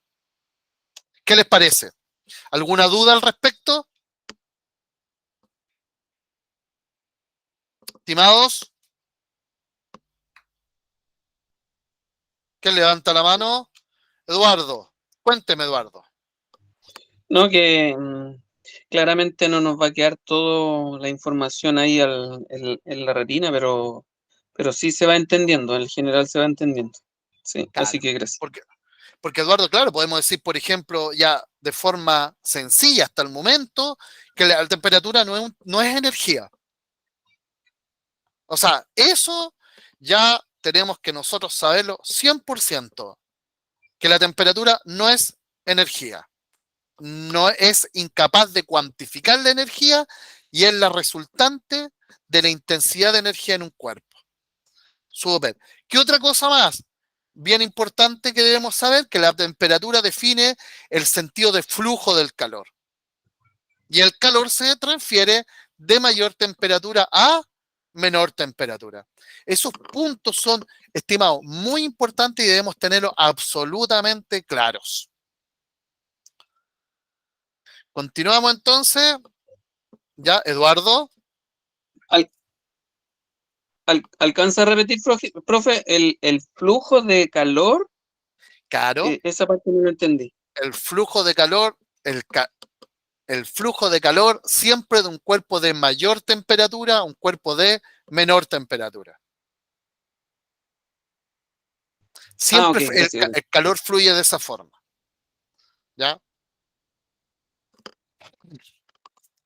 ¿Qué les parece? ¿Alguna duda al respecto? Estimados, ¿quién levanta la mano? Eduardo, cuénteme, Eduardo. No, que claramente no nos va a quedar toda la información ahí en la retina, pero sí se va entendiendo, en general se va entendiendo. Sí, así Claro, que gracias. porque Eduardo, claro, podemos decir, por ejemplo, ya de forma sencilla hasta el momento, que la temperatura no es energía. O sea, eso ya tenemos que nosotros saberlo 100%, que la temperatura no es energía. No es incapaz de cuantificar la energía y es la resultante de la intensidad de energía en un cuerpo. Súper. ¿Qué otra cosa más? Bien importante que debemos saber que la temperatura define el sentido de flujo del calor. Y el calor se transfiere de mayor temperatura a menor temperatura. Esos puntos son, estimados, muy importantes y debemos tenerlos absolutamente claros. Continuamos entonces. Ya, Eduardo. Al- ¿Alcanza a repetir, profe, el flujo de calor? Caro, Esa parte no lo entendí. el flujo de calor, el flujo de calor siempre de un cuerpo de mayor temperatura a un cuerpo de menor temperatura. Ah, Siempre ok, gracias. el calor fluye de esa forma. ¿Ya?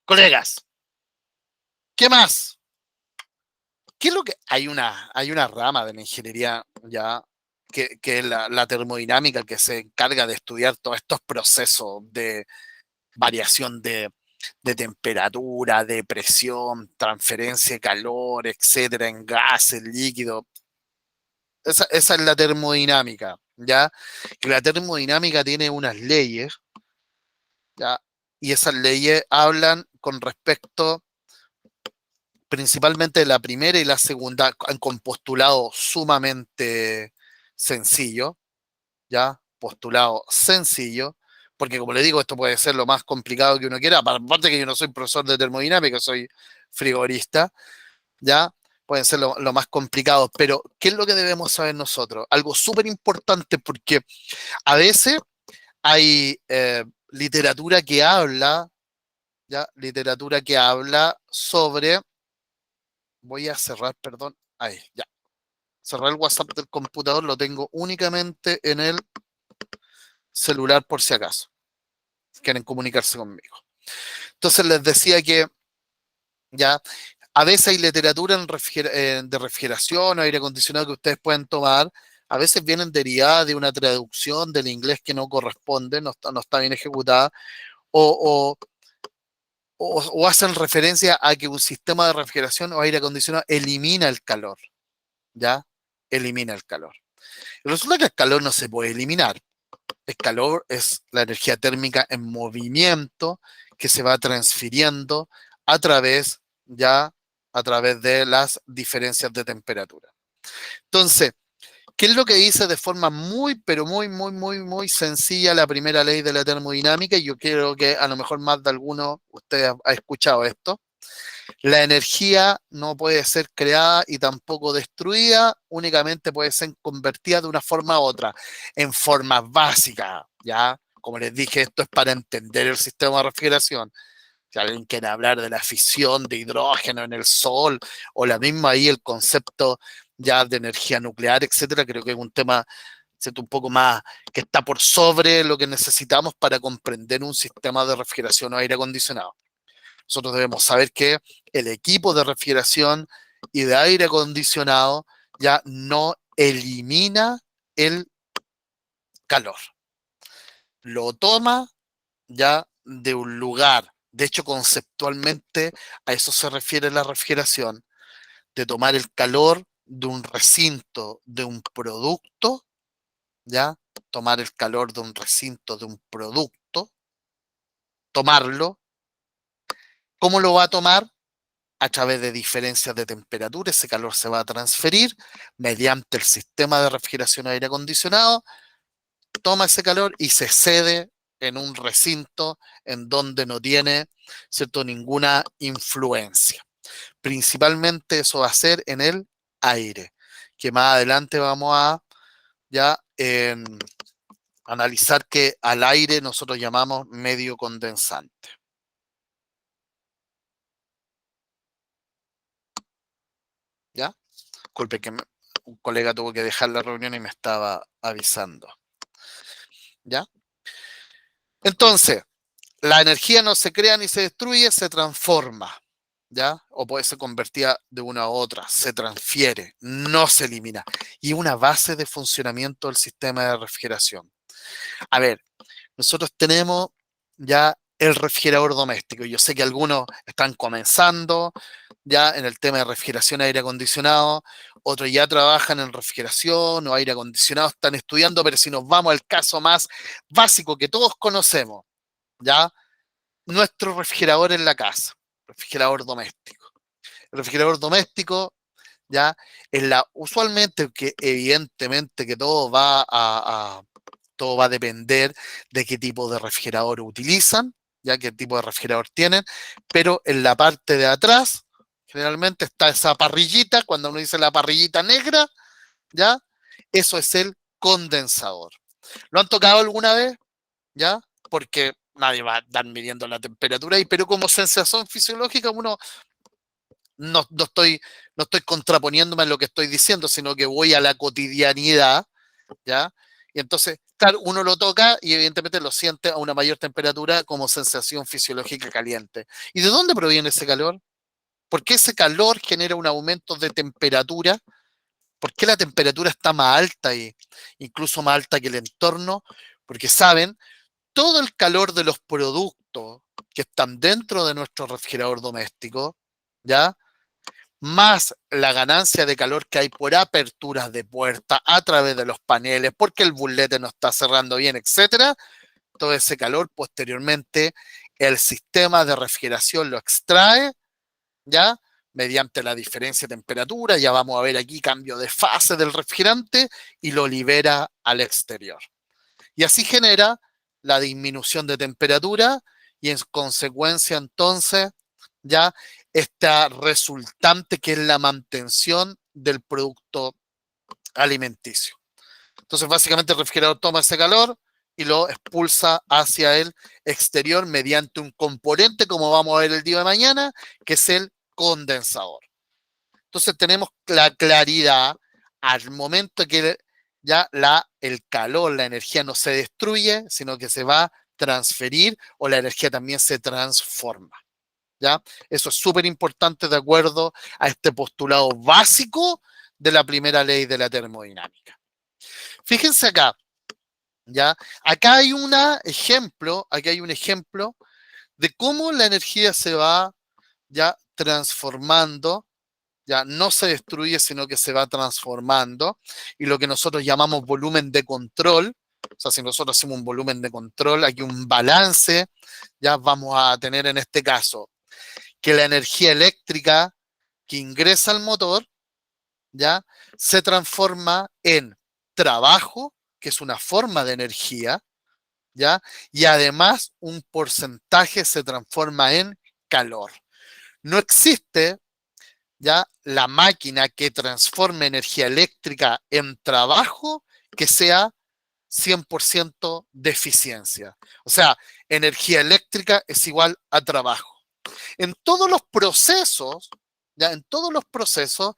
Colegas, ¿qué más? ¿Qué es lo que hay una rama de la ingeniería ya que es la termodinámica que se encarga de estudiar todos estos procesos de variación de temperatura, de presión, transferencia de calor, etcétera, en gases, líquidos? Esa es la termodinámica, ¿ya? Que la termodinámica tiene unas leyes, ¿ya? Y esas leyes hablan con respecto principalmente de la primera y la segunda, con postulado sumamente sencillo, ¿ya? Postulado sencillo, porque como le digo, esto puede ser lo más complicado que uno quiera, aparte que yo no soy profesor de termodinámica, soy frigorista, ¿ya? Pueden ser lo más complicado, pero ¿qué es lo que debemos saber nosotros? Algo súper importante porque a veces hay literatura que habla, ¿ya? Literatura que habla sobre, voy a cerrar, perdón, ahí, ya. Cerrar el WhatsApp del computador, lo tengo únicamente en el celular por si acaso quieren comunicarse conmigo. Entonces les decía que ya a veces hay literatura de refrigeración o aire acondicionado que ustedes pueden tomar, a veces vienen derivadas de una traducción del inglés que no corresponde, no está bien ejecutada, o o hacen referencia a que un sistema de refrigeración o aire acondicionado elimina el calor, ¿ya? Elimina el calor. Y resulta que el calor no se puede eliminar. El calor es la energía térmica en movimiento que se va transfiriendo a través, ya, a través de las diferencias de temperatura. Entonces, ¿qué es lo que dice de forma muy, pero muy sencilla la primera ley de la termodinámica? Y yo creo que a lo mejor más de alguno de ustedes ha escuchado esto. La energía no puede ser creada y tampoco destruida, únicamente puede ser convertida de una forma u otra, en formas básicas, ¿ya? Como les dije, esto es para entender el sistema de refrigeración. Si alguien quiere hablar de la fisión de hidrógeno en el sol, o la misma ahí el concepto ya de energía nuclear, etcétera, creo que es un tema, ¿cierto?, un poco más que está por sobre lo que necesitamos para comprender un sistema de refrigeración o aire acondicionado. Nosotros debemos saber que el equipo de refrigeración y de aire acondicionado ya no elimina el calor, lo toma ya de un lugar. De hecho, conceptualmente a eso se refiere la refrigeración, de tomar el calor de un recinto, de un producto, ¿ya? Tomar el calor de un recinto, de un producto, tomarlo. ¿Cómo lo va a tomar? A través de diferencias de temperatura, ese calor se va a transferir mediante el sistema de refrigeración aire acondicionado, toma ese calor y se cede en un recinto en donde no tiene, ¿cierto?, ninguna influencia. Principalmente eso va a ser en el aire, que más adelante vamos a ya analizar que al aire nosotros llamamos medio condensante. ¿Ya? Disculpe que un colega tuvo que dejar la reunión y me estaba avisando. ¿Ya? Entonces, la energía no se crea ni se destruye, se transforma. ¿Ya? O puede ser convertida de una a otra, se transfiere, no se elimina. Y una base de funcionamiento del sistema de refrigeración. A ver, nosotros tenemos ya el refrigerador doméstico. Yo sé que algunos están comenzando ya en el tema de refrigeración aire acondicionado, otros ya trabajan en refrigeración o aire acondicionado, están estudiando, pero si nos vamos al caso más básico que todos conocemos, ya, nuestro refrigerador en la casa, refrigerador doméstico. El refrigerador doméstico, ya, es usualmente, que evidentemente que todo va a depender de qué tipo de refrigerador utilizan, ya qué tipo de refrigerador tienen, pero en la parte de atrás generalmente está esa parrillita, cuando uno dice la parrillita negra, ¿ya? Eso es el condensador. ¿Lo han tocado alguna vez? ¿Ya? Porque nadie va a estar midiendo la temperatura ahí, pero como sensación fisiológica uno no estoy contraponiéndome a lo que estoy diciendo, sino que voy a la cotidianidad, ¿ya? Y entonces, claro, uno lo toca y evidentemente lo siente a una mayor temperatura como sensación fisiológica caliente. ¿Y de dónde proviene ese calor? ¿Por qué ese calor genera un aumento de temperatura? ¿Por qué la temperatura está más alta y incluso más alta que el entorno? Porque saben, todo el calor de los productos que están dentro de nuestro refrigerador doméstico, ¿ya? Más la ganancia de calor que hay por aperturas de puerta a través de los paneles, porque el burlete no está cerrando bien, etcétera, todo ese calor posteriormente el sistema de refrigeración lo extrae, ¿ya? Mediante la diferencia de temperatura, ya vamos a ver aquí cambio de fase del refrigerante y lo libera al exterior. Y así genera la disminución de temperatura y en consecuencia entonces ya esta resultante que es la mantención del producto alimenticio. Entonces básicamente el refrigerador toma ese calor y lo expulsa hacia el exterior mediante un componente, como vamos a ver el día de mañana, que es el condensador. Entonces tenemos la claridad al momento que ya el calor, la energía no se destruye, sino que se va a transferir o la energía también se transforma. ¿Ya? Eso es súper importante de acuerdo a este postulado básico de la primera ley de la termodinámica. Fíjense acá, ¿ya? Acá hay un ejemplo de cómo la energía se va ya transformando, ya no se destruye, sino que se va transformando, y lo que nosotros llamamos volumen de control, o sea, si nosotros hacemos un volumen de control, aquí un balance, ya vamos a tener en este caso que la energía eléctrica que ingresa al motor, ya se transforma en trabajo, que es una forma de energía, ya, y además un porcentaje se transforma en calor. No existe ya la máquina que transforme energía eléctrica en trabajo que sea 100% de eficiencia. O sea, energía eléctrica es igual a trabajo. En todos los procesos, ya en todos los procesos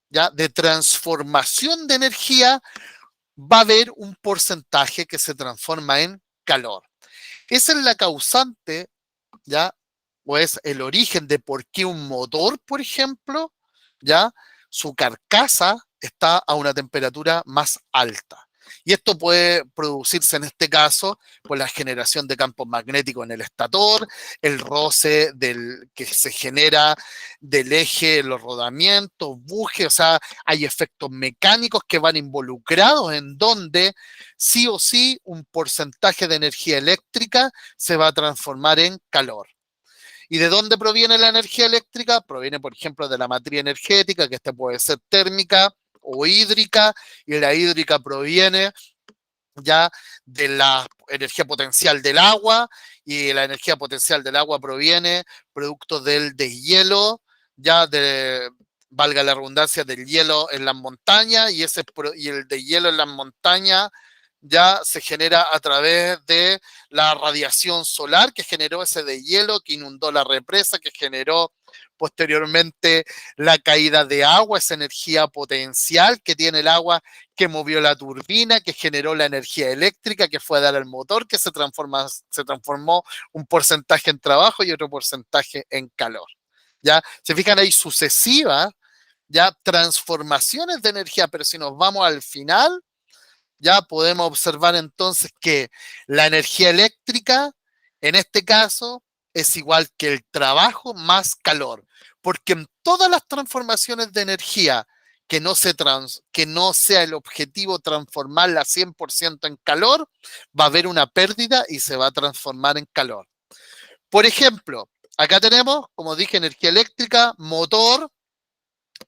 ya de transformación de energía va a haber un porcentaje que se transforma en calor. Esa es la causante, ya, o es el origen de por qué un motor, por ejemplo, ya, su carcasa está a una temperatura más alta. Y esto puede producirse en este caso por la generación de campos magnéticos en el estator, el roce que se genera del eje, los rodamientos, bujes, o sea, hay efectos mecánicos que van involucrados en donde sí o sí un porcentaje de energía eléctrica se va a transformar en calor. ¿Y de dónde proviene la energía eléctrica? Proviene, por ejemplo, de la matriz energética, que esta puede ser térmica o hídrica, y la hídrica proviene ya de la energía potencial del agua, y la energía potencial del agua proviene producto del deshielo, ya de, valga la redundancia, del hielo en las montañas, y el deshielo en las montañas ya se genera a través de la radiación solar que generó ese deshielo, que inundó la represa, que generó posteriormente la caída de agua, esa energía potencial que tiene el agua, que movió la turbina, que generó la energía eléctrica, que fue a dar al motor, que se transformó un porcentaje en trabajo y otro porcentaje en calor. ¿Ya? Se fijan ahí sucesivas, ya transformaciones de energía, pero si nos vamos al final, ya podemos observar entonces que la energía eléctrica, en este caso, es igual que el trabajo más calor, porque en todas las transformaciones de energía que no sea el objetivo transformarla 100% en calor, va a haber una pérdida y se va a transformar en calor. Por ejemplo, acá tenemos, como dije, energía eléctrica, motor,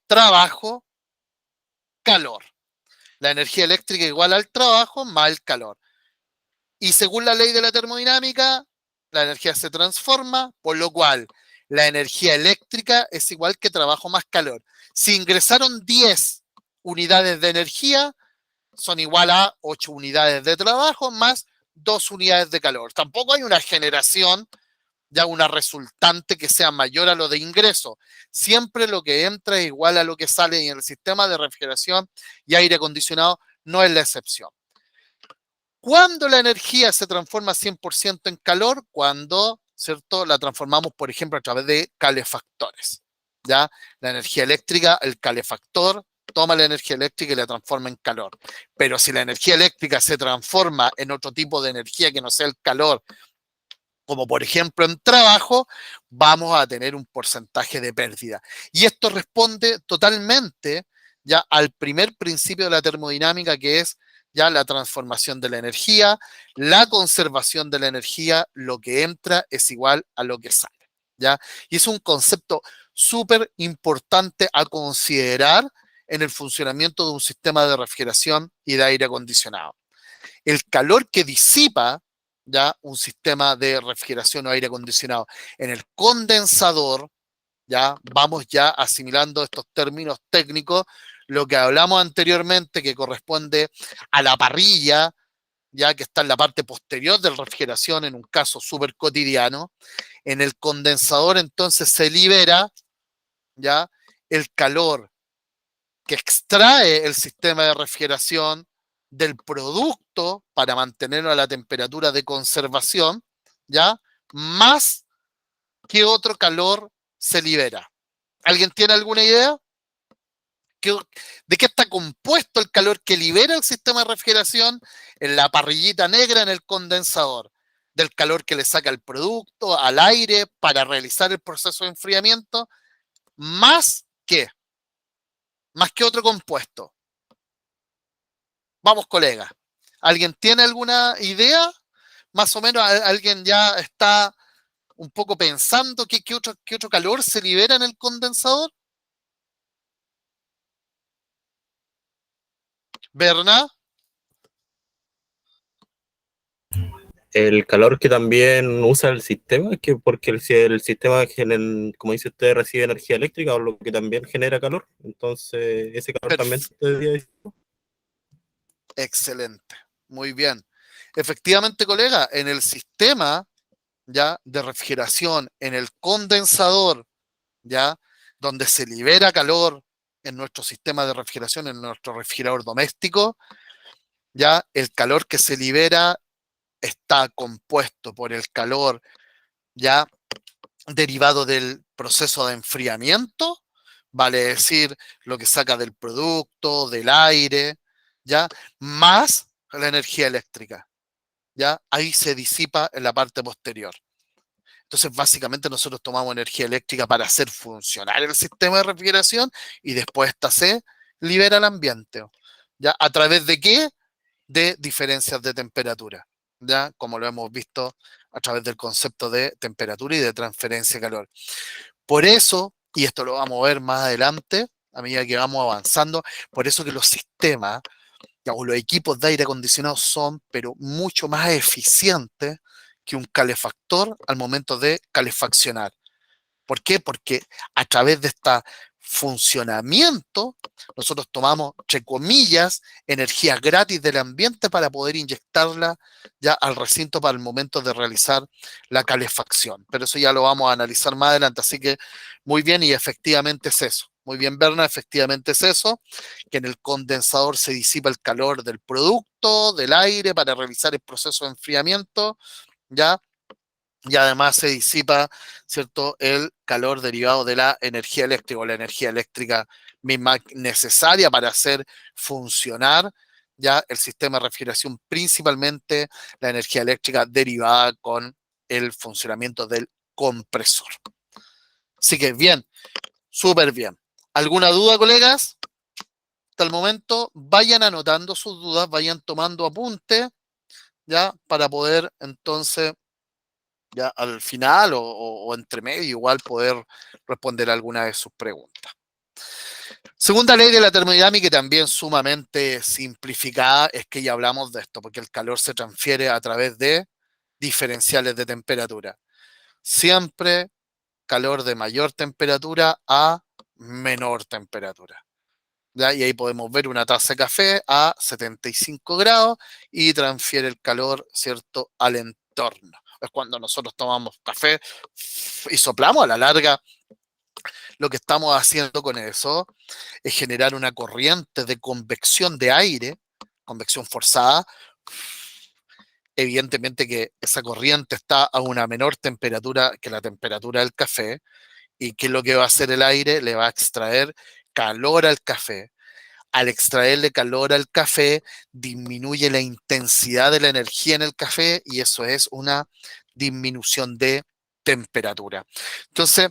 trabajo, calor. La energía eléctrica igual al trabajo más el calor. Y según la ley de la termodinámica, la energía se transforma, por lo cual la energía eléctrica es igual que trabajo más calor. Si ingresaron 10 unidades de energía, son igual a 8 unidades de trabajo más 2 unidades de calor. Tampoco hay una generación, ya una resultante que sea mayor a lo de ingreso. Siempre lo que entra es igual a lo que sale, y en el sistema de refrigeración y aire acondicionado no es la excepción. ¿Cuándo la energía se transforma 100% en calor? Cuando, ¿cierto?, la transformamos, por ejemplo, a través de calefactores. ¿Ya? La energía eléctrica, el calefactor toma la energía eléctrica y la transforma en calor. Pero si la energía eléctrica se transforma en otro tipo de energía que no sea el calor, como por ejemplo en trabajo, vamos a tener un porcentaje de pérdida. Y esto responde totalmente ya al primer principio de la termodinámica, que es ya la transformación de la energía, la conservación de la energía, lo que entra es igual a lo que sale, ¿ya? Y es un concepto súper importante a considerar en el funcionamiento de un sistema de refrigeración y de aire acondicionado. El calor que disipa ya un sistema de refrigeración o aire acondicionado en el condensador, ya vamos ya asimilando estos términos técnicos, lo que hablamos anteriormente que corresponde a la parrilla, ya que está en la parte posterior de la refrigeración, en un caso súper cotidiano. En el condensador entonces se libera ya el calor que extrae el sistema de refrigeración del producto para mantenerlo a la temperatura de conservación, ¿ya? Más que otro calor se libera. ¿Alguien tiene alguna idea? ¿De qué está compuesto el calor que libera el sistema de refrigeración en la parrillita negra en el condensador? del calor que le saca el producto al aire para realizar el proceso de enfriamiento, más que, más que otro compuesto. Vamos, colega. ¿Alguien tiene alguna idea? Más o menos, alguien ya está un poco pensando qué otro calor se libera en el condensador. ¿Berna? El calor que también usa el sistema, es que porque si el sistema, como dice usted, recibe energía eléctrica, o lo que también genera calor, entonces ese calor también Perf- Excelente. Muy bien. Efectivamente, colega, en el sistema ya de refrigeración, en el condensador, ya donde se libera calor en nuestro sistema de refrigeración, en nuestro refrigerador doméstico, ya el calor que se libera está compuesto por el calor ya derivado del proceso de enfriamiento, vale decir, lo que saca del producto, del aire, ya, más la energía eléctrica, ya, ahí se disipa en la parte posterior. Entonces, básicamente nosotros tomamos energía eléctrica para hacer funcionar el sistema de refrigeración y después esta se libera al ambiente. ¿Ya? ¿A través de qué? De diferencias de temperatura, ¿ya? Como lo hemos visto a través del concepto de temperatura y de transferencia de calor. Por eso, y esto lo vamos a ver más adelante, a medida que vamos avanzando, por eso que los sistemas o los equipos de aire acondicionado son, pero mucho más eficientes que un calefactor al momento de calefaccionar. ¿Por qué? Porque a través de este funcionamiento, nosotros tomamos, entre comillas, energía gratis del ambiente para poder inyectarla ya al recinto para el momento de realizar la calefacción. Pero eso ya lo vamos a analizar más adelante. Así que muy bien, y efectivamente es eso. Muy bien, Berna, efectivamente es eso, que en el condensador se disipa el calor del producto, del aire, para realizar el proceso de enfriamiento, ¿ya? Y además se disipa, ¿cierto?, el calor derivado de la energía eléctrica, o la energía eléctrica misma necesaria para hacer funcionar ya el sistema de refrigeración, principalmente la energía eléctrica derivada con el funcionamiento del compresor. Así que bien, súper bien. ¿Alguna duda, colegas? Hasta el momento, vayan anotando sus dudas, vayan tomando apunte, ya, para poder entonces ya al final o entre medio igual poder responder alguna de sus preguntas. Segunda ley de la termodinámica, y también sumamente simplificada, es que ya hablamos de esto, porque el calor se transfiere a través de diferenciales de temperatura. Siempre calor de mayor temperatura a menor temperatura. ¿Ya? Y ahí podemos ver una taza de café a 75 grados y transfiere el calor, ¿cierto?, al entorno. Es cuando nosotros tomamos café y soplamos. A la larga, lo que estamos haciendo con eso es generar una corriente de convección de aire, convección forzada. Evidentemente que esa corriente está a una menor temperatura que la temperatura del café. ¿Y qué es lo que va a hacer el aire? Le va a extraer calor al café. Al extraerle calor al café, disminuye la intensidad de la energía en el café, y eso es una disminución de temperatura. Entonces,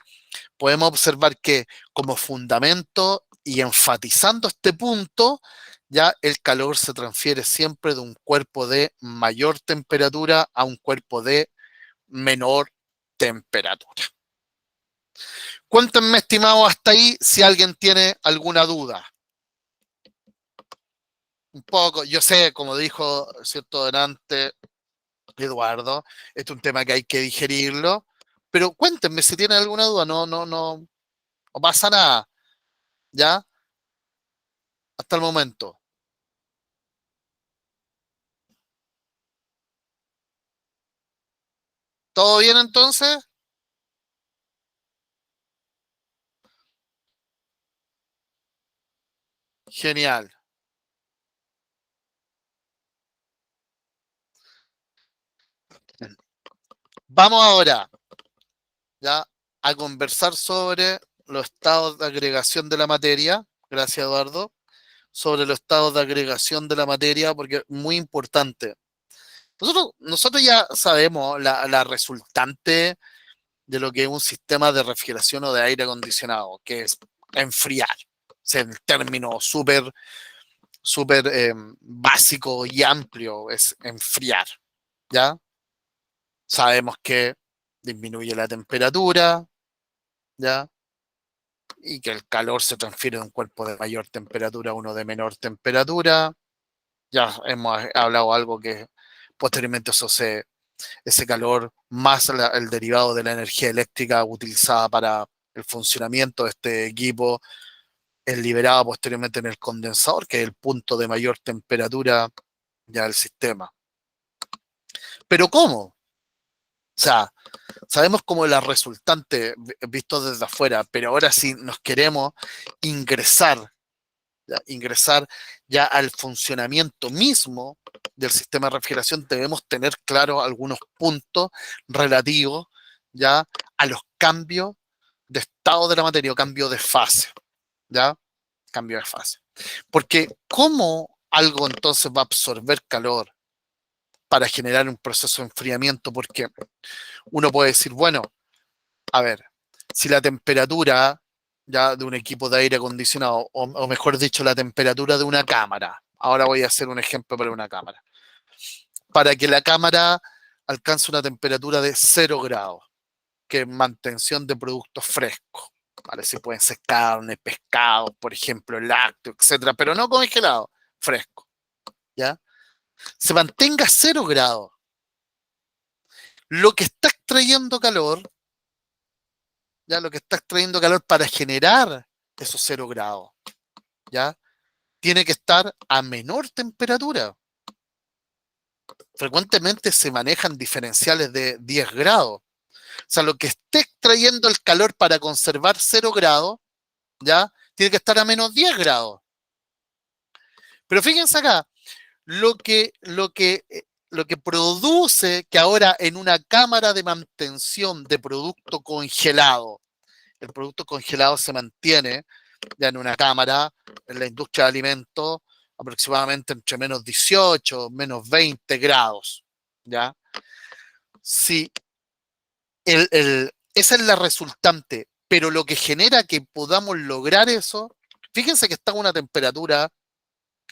podemos observar que como fundamento y enfatizando este punto, ya el calor se transfiere siempre de un cuerpo de mayor temperatura a un cuerpo de menor temperatura. Cuéntenme, estimado, hasta ahí si alguien tiene alguna duda. Un poco, yo sé, como dijo, cierto, delante Eduardo, este es un tema que hay que digerirlo, pero cuéntenme si tienen alguna duda, no pasa nada, ¿ya? Hasta el momento. ¿Todo bien entonces? Genial. Vamos ahora, ¿ya?, a conversar sobre los estados de agregación de la materia. Gracias, Eduardo. Sobre los estados de agregación de la materia, porque es muy importante. Nosotros ya sabemos la resultante de lo que es un sistema de refrigeración o de aire acondicionado, que es enfriar. O sea, el término súper básico y amplio es enfriar, ¿ya? Sabemos que disminuye la temperatura, ¿ya? Y que el calor se transfiere de un cuerpo de mayor temperatura a uno de menor temperatura. Ya hemos hablado algo que posteriormente ese calor más el derivado de la energía eléctrica utilizada para el funcionamiento de este equipo es liberado posteriormente en el condensador, que es el punto de mayor temperatura ya del sistema. ¿Pero cómo? O sea, sabemos cómo es la resultante visto desde afuera, pero ahora sí nos queremos ingresar ya al funcionamiento mismo del sistema de refrigeración, debemos tener claro algunos puntos relativos ya a los cambios de estado de la materia o cambio de fase, ¿ya? Cambio de fase. Porque ¿cómo algo entonces va a absorber calor para generar un proceso de enfriamiento? Porque uno puede decir, bueno, a ver, si la temperatura ya de un equipo de aire acondicionado, o mejor dicho, la temperatura de una cámara, ahora voy a hacer un ejemplo para una cámara, para que la cámara alcance una temperatura de 0 grados, que es mantención de productos frescos, ¿vale? Si pueden ser carne, pescado, por ejemplo, lácteo, etcétera, pero no congelado, fresco, ¿ya? Se mantenga 0 grados. Lo que está extrayendo calor, ya lo que está extrayendo calor para generar esos 0 grados, ¿ya? Tiene que estar a menor temperatura. Frecuentemente se manejan diferenciales de 10 grados. O sea, lo que esté extrayendo el calor para conservar 0 grados, ¿ya? Tiene que estar a menos 10 grados. Pero fíjense acá, lo que, lo que, lo que produce que ahora en una cámara de mantención de producto congelado, el producto congelado se mantiene ya en una cámara, en la industria de alimentos, aproximadamente entre menos 18, menos 20 grados, ¿ya? Si esa es la resultante, pero lo que genera que podamos lograr eso, fíjense que está a una temperatura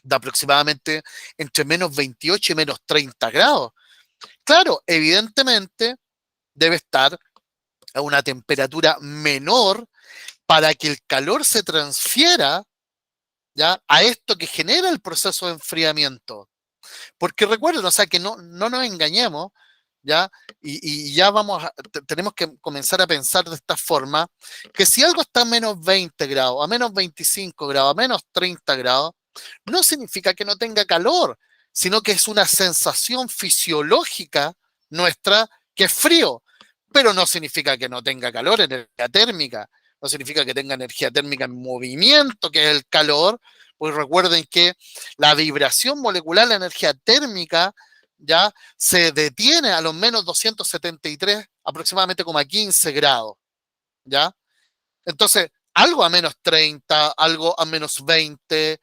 de aproximadamente entre menos 28 y menos 30 grados. Claro, evidentemente debe estar a una temperatura menor para que el calor se transfiera, ¿ya?, a esto que genera el proceso de enfriamiento. Porque recuerden, o sea, que no nos engañemos, ¿ya? Y ya tenemos que comenzar a pensar de esta forma, que si algo está a menos 20 grados, a menos 25 grados, a menos 30 grados, no significa que no tenga calor, sino que es una sensación fisiológica nuestra que es frío, pero no significa que no tenga calor, energía térmica, no significa que tenga energía térmica en movimiento, que es el calor, pues recuerden que la vibración molecular, la energía térmica, ya se detiene a los menos 273, aproximadamente como a 15 grados, ¿ya? Entonces, algo a menos 30, algo a menos 20,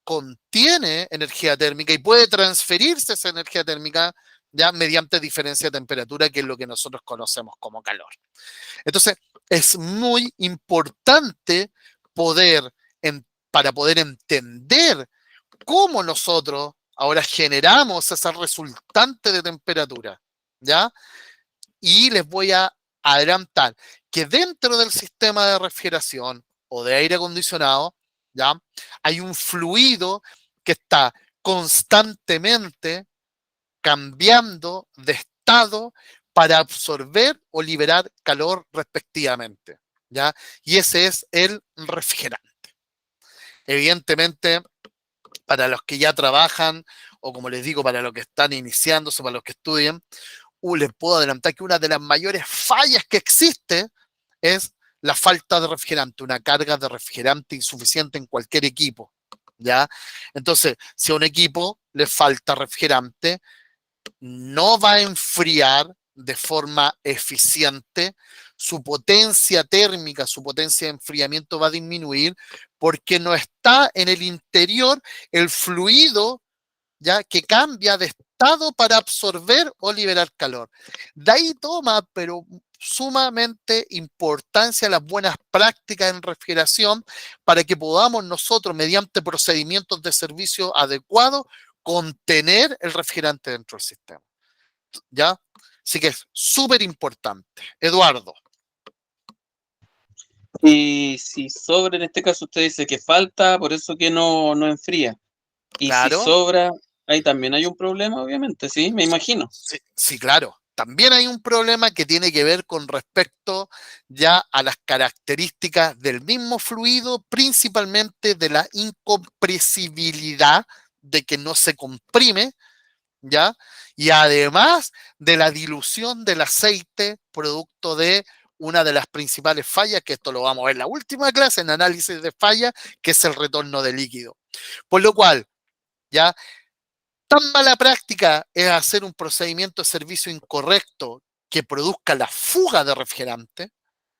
contiene energía térmica y puede transferirse esa energía térmica ya mediante diferencia de temperatura, que es lo que nosotros conocemos como calor. Entonces, es muy importante para poder entender cómo nosotros ahora generamos esa resultante de temperatura, ¿ya? Y les voy a adelantar que dentro del sistema de refrigeración o de aire acondicionado, ¿ya?, hay un fluido que está constantemente cambiando de estado para absorber o liberar calor respectivamente, ¿ya? Y ese es el refrigerante. Evidentemente, para los que ya trabajan, o como les digo, para los que están iniciándose, para los que estudian, les puedo adelantar que una de las mayores fallas que existe es la falta de refrigerante, una carga de refrigerante insuficiente en cualquier equipo, ¿ya? Entonces, si a un equipo le falta refrigerante, no va a enfriar de forma eficiente, su potencia térmica, su potencia de enfriamiento va a disminuir porque no está en el interior el fluido, ya, que cambia de estado para absorber o liberar calor. De ahí toma, pero sumamente importancia las buenas prácticas en refrigeración para que podamos nosotros, mediante procedimientos de servicio adecuados, contener el refrigerante dentro del sistema. ¿Ya? Así que es súper importante. Eduardo. Y si sobra, en este caso usted dice que falta, por eso que no enfría. Y si Claro. sobra, ahí también hay un problema, obviamente, sí, me imagino. Sí, sí, claro. También hay un problema que tiene que ver con respecto ya a las características del mismo fluido, principalmente de la incompresibilidad, de que no se comprime, ¿ya? Y además de la dilución del aceite, producto de una de las principales fallas, que esto lo vamos a ver en la última clase en análisis de falla, que es el retorno de líquido. Por lo cual, ¿ya? Tan mala práctica es hacer un procedimiento de servicio incorrecto que produzca la fuga de refrigerante,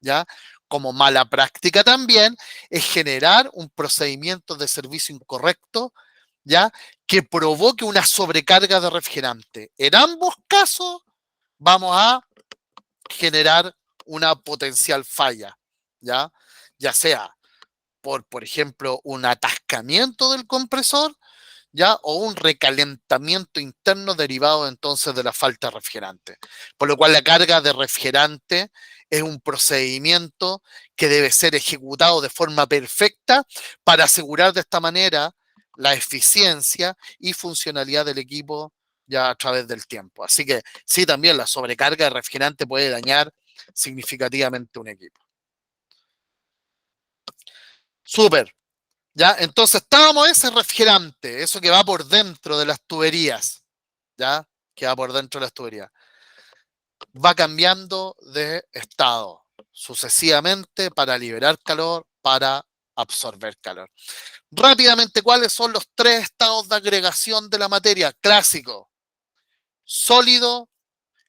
¿ya? Como mala práctica también es generar un procedimiento de servicio incorrecto, ¿ya? Que provoque una sobrecarga de refrigerante. En ambos casos vamos a generar una potencial falla, ¿ya? Ya sea por ejemplo, un atascamiento del compresor, ¿ya? O un recalentamiento interno derivado entonces de la falta de refrigerante. Por lo cual la carga de refrigerante es un procedimiento que debe ser ejecutado de forma perfecta para asegurar de esta manera la eficiencia y funcionalidad del equipo ya a través del tiempo. Así que sí, también la sobrecarga de refrigerante puede dañar significativamente un equipo. Súper. ¿Ya? Entonces estábamos ese refrigerante, eso que va por dentro de las tuberías, ¿ya? Que va por dentro de las tuberías. Va cambiando de estado sucesivamente para liberar calor, para absorber calor. Rápidamente, ¿cuáles son los 3 estados de agregación de la materia? Clásico: sólido,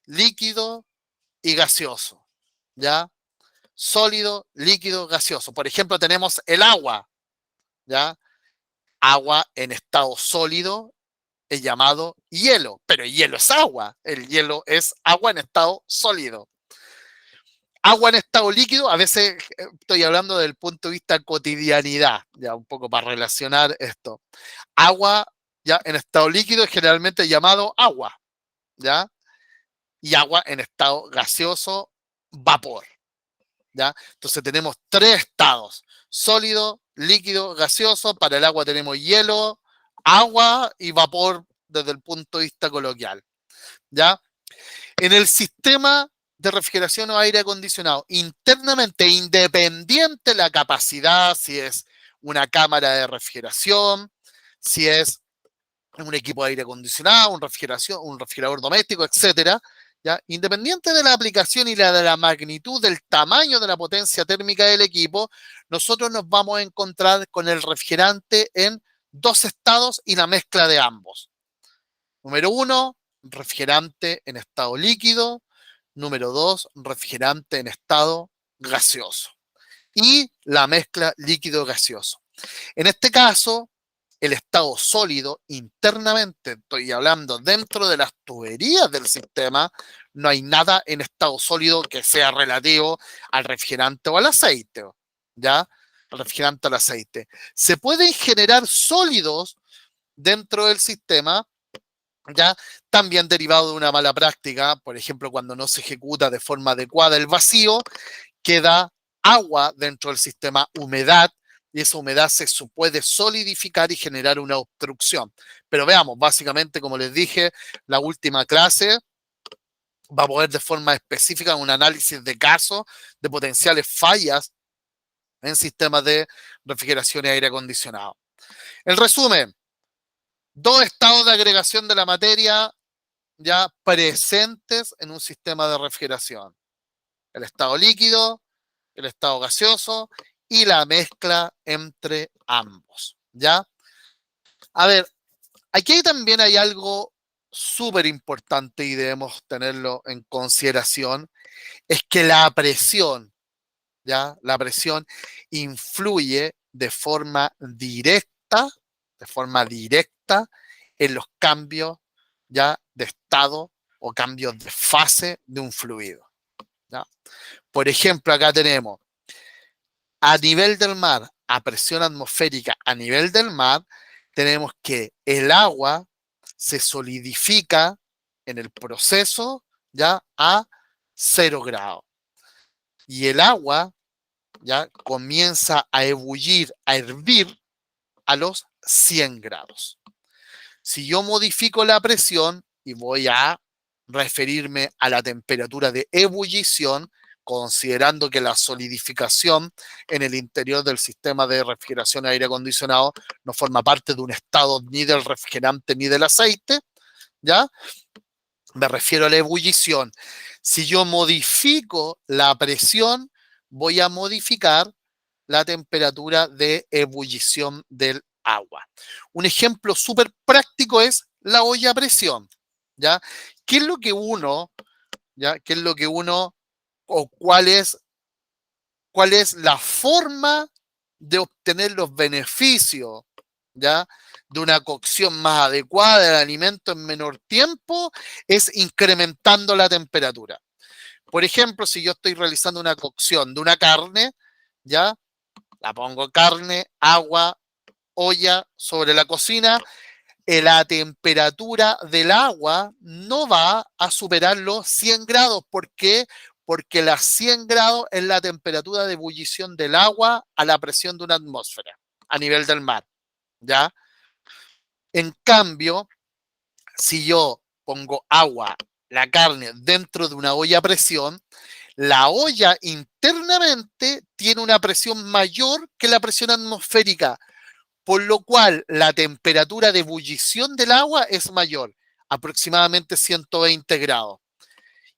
líquido y gaseoso, ¿ya? Sólido, líquido, gaseoso. Por ejemplo, tenemos el agua, ¿ya? Agua en estado sólido es llamado hielo, pero el hielo es agua. El hielo es agua en estado sólido. Agua en estado líquido, a veces estoy hablando desde el punto de vista cotidianidad, ya un poco para relacionar esto. Agua ya en estado líquido es generalmente llamado agua, ¿ya? Y agua en estado gaseoso, vapor, ¿ya? Entonces tenemos 3 estados: sólido, líquido, gaseoso. Para el agua tenemos hielo, agua y vapor desde el punto de vista coloquial, ¿ya? En el sistema de refrigeración o aire acondicionado, internamente, independiente de la capacidad, si es una cámara de refrigeración, si es un equipo de aire acondicionado, un refrigerador doméstico, etcétera, ¿ya? Independiente de la aplicación y de la magnitud del tamaño de la potencia térmica del equipo, nosotros nos vamos a encontrar con el refrigerante en 2 estados y la mezcla de ambos. Número 1, refrigerante en estado líquido. Número 2, refrigerante en estado gaseoso. Y la mezcla líquido-gaseoso. En este caso, el estado sólido internamente, estoy hablando dentro de las tuberías del sistema, no hay nada en estado sólido que sea relativo al refrigerante o al aceite, ¿ya? Al refrigerante o al aceite. Se pueden generar sólidos dentro del sistema, ¿ya? También derivado de una mala práctica, por ejemplo, cuando no se ejecuta de forma adecuada el vacío, queda agua dentro del sistema, humedad, y esa humedad se puede solidificar y generar una obstrucción. Pero veamos, básicamente, como les dije, la última clase va a poder de forma específica un análisis de casos de potenciales fallas en sistemas de refrigeración y aire acondicionado. En resumen, 2 estados de agregación de la materia ya presentes en un sistema de refrigeración: el estado líquido, el estado gaseoso y la mezcla entre ambos, ¿ya? A ver, aquí también hay algo súper importante y debemos tenerlo en consideración: es que la presión, ¿ya? La presión influye de forma directa en los cambios ya de estado o cambios de fase de un fluido, ¿ya? Por ejemplo, acá tenemos a nivel del mar, a presión atmosférica a nivel del mar, tenemos que el agua se solidifica en el proceso ya a 0 grados. Y el agua ya comienza a ebullir, a hervir a los 100 grados. Si yo modifico la presión y voy a referirme a la temperatura de ebullición, considerando que la solidificación en el interior del sistema de refrigeración y aire acondicionado no forma parte de un estado ni del refrigerante ni del aceite, ¿ya? Me refiero a la ebullición. Si yo modifico la presión, voy a modificar la temperatura de ebullición del agua. Un ejemplo súper práctico es la olla a presión, ¿ya? ¿Qué es lo que uno, ya? ¿Qué es lo que uno o cuál es la forma de obtener los beneficios, ¿ya? De una cocción más adecuada del alimento en menor tiempo? Es incrementando la temperatura. Por ejemplo, si yo estoy realizando una cocción de una carne, ¿ya? La pongo carne, agua, olla sobre la cocina, la temperatura del agua no va a superar los 100 grados. ¿Por qué? Porque las 100 grados es la temperatura de ebullición del agua a la presión de una atmósfera a nivel del mar, ¿ya? En cambio, si yo pongo agua, la carne dentro de una olla a presión, la olla internamente tiene una presión mayor que la presión atmosférica, por lo cual la temperatura de ebullición del agua es mayor, aproximadamente 120 grados.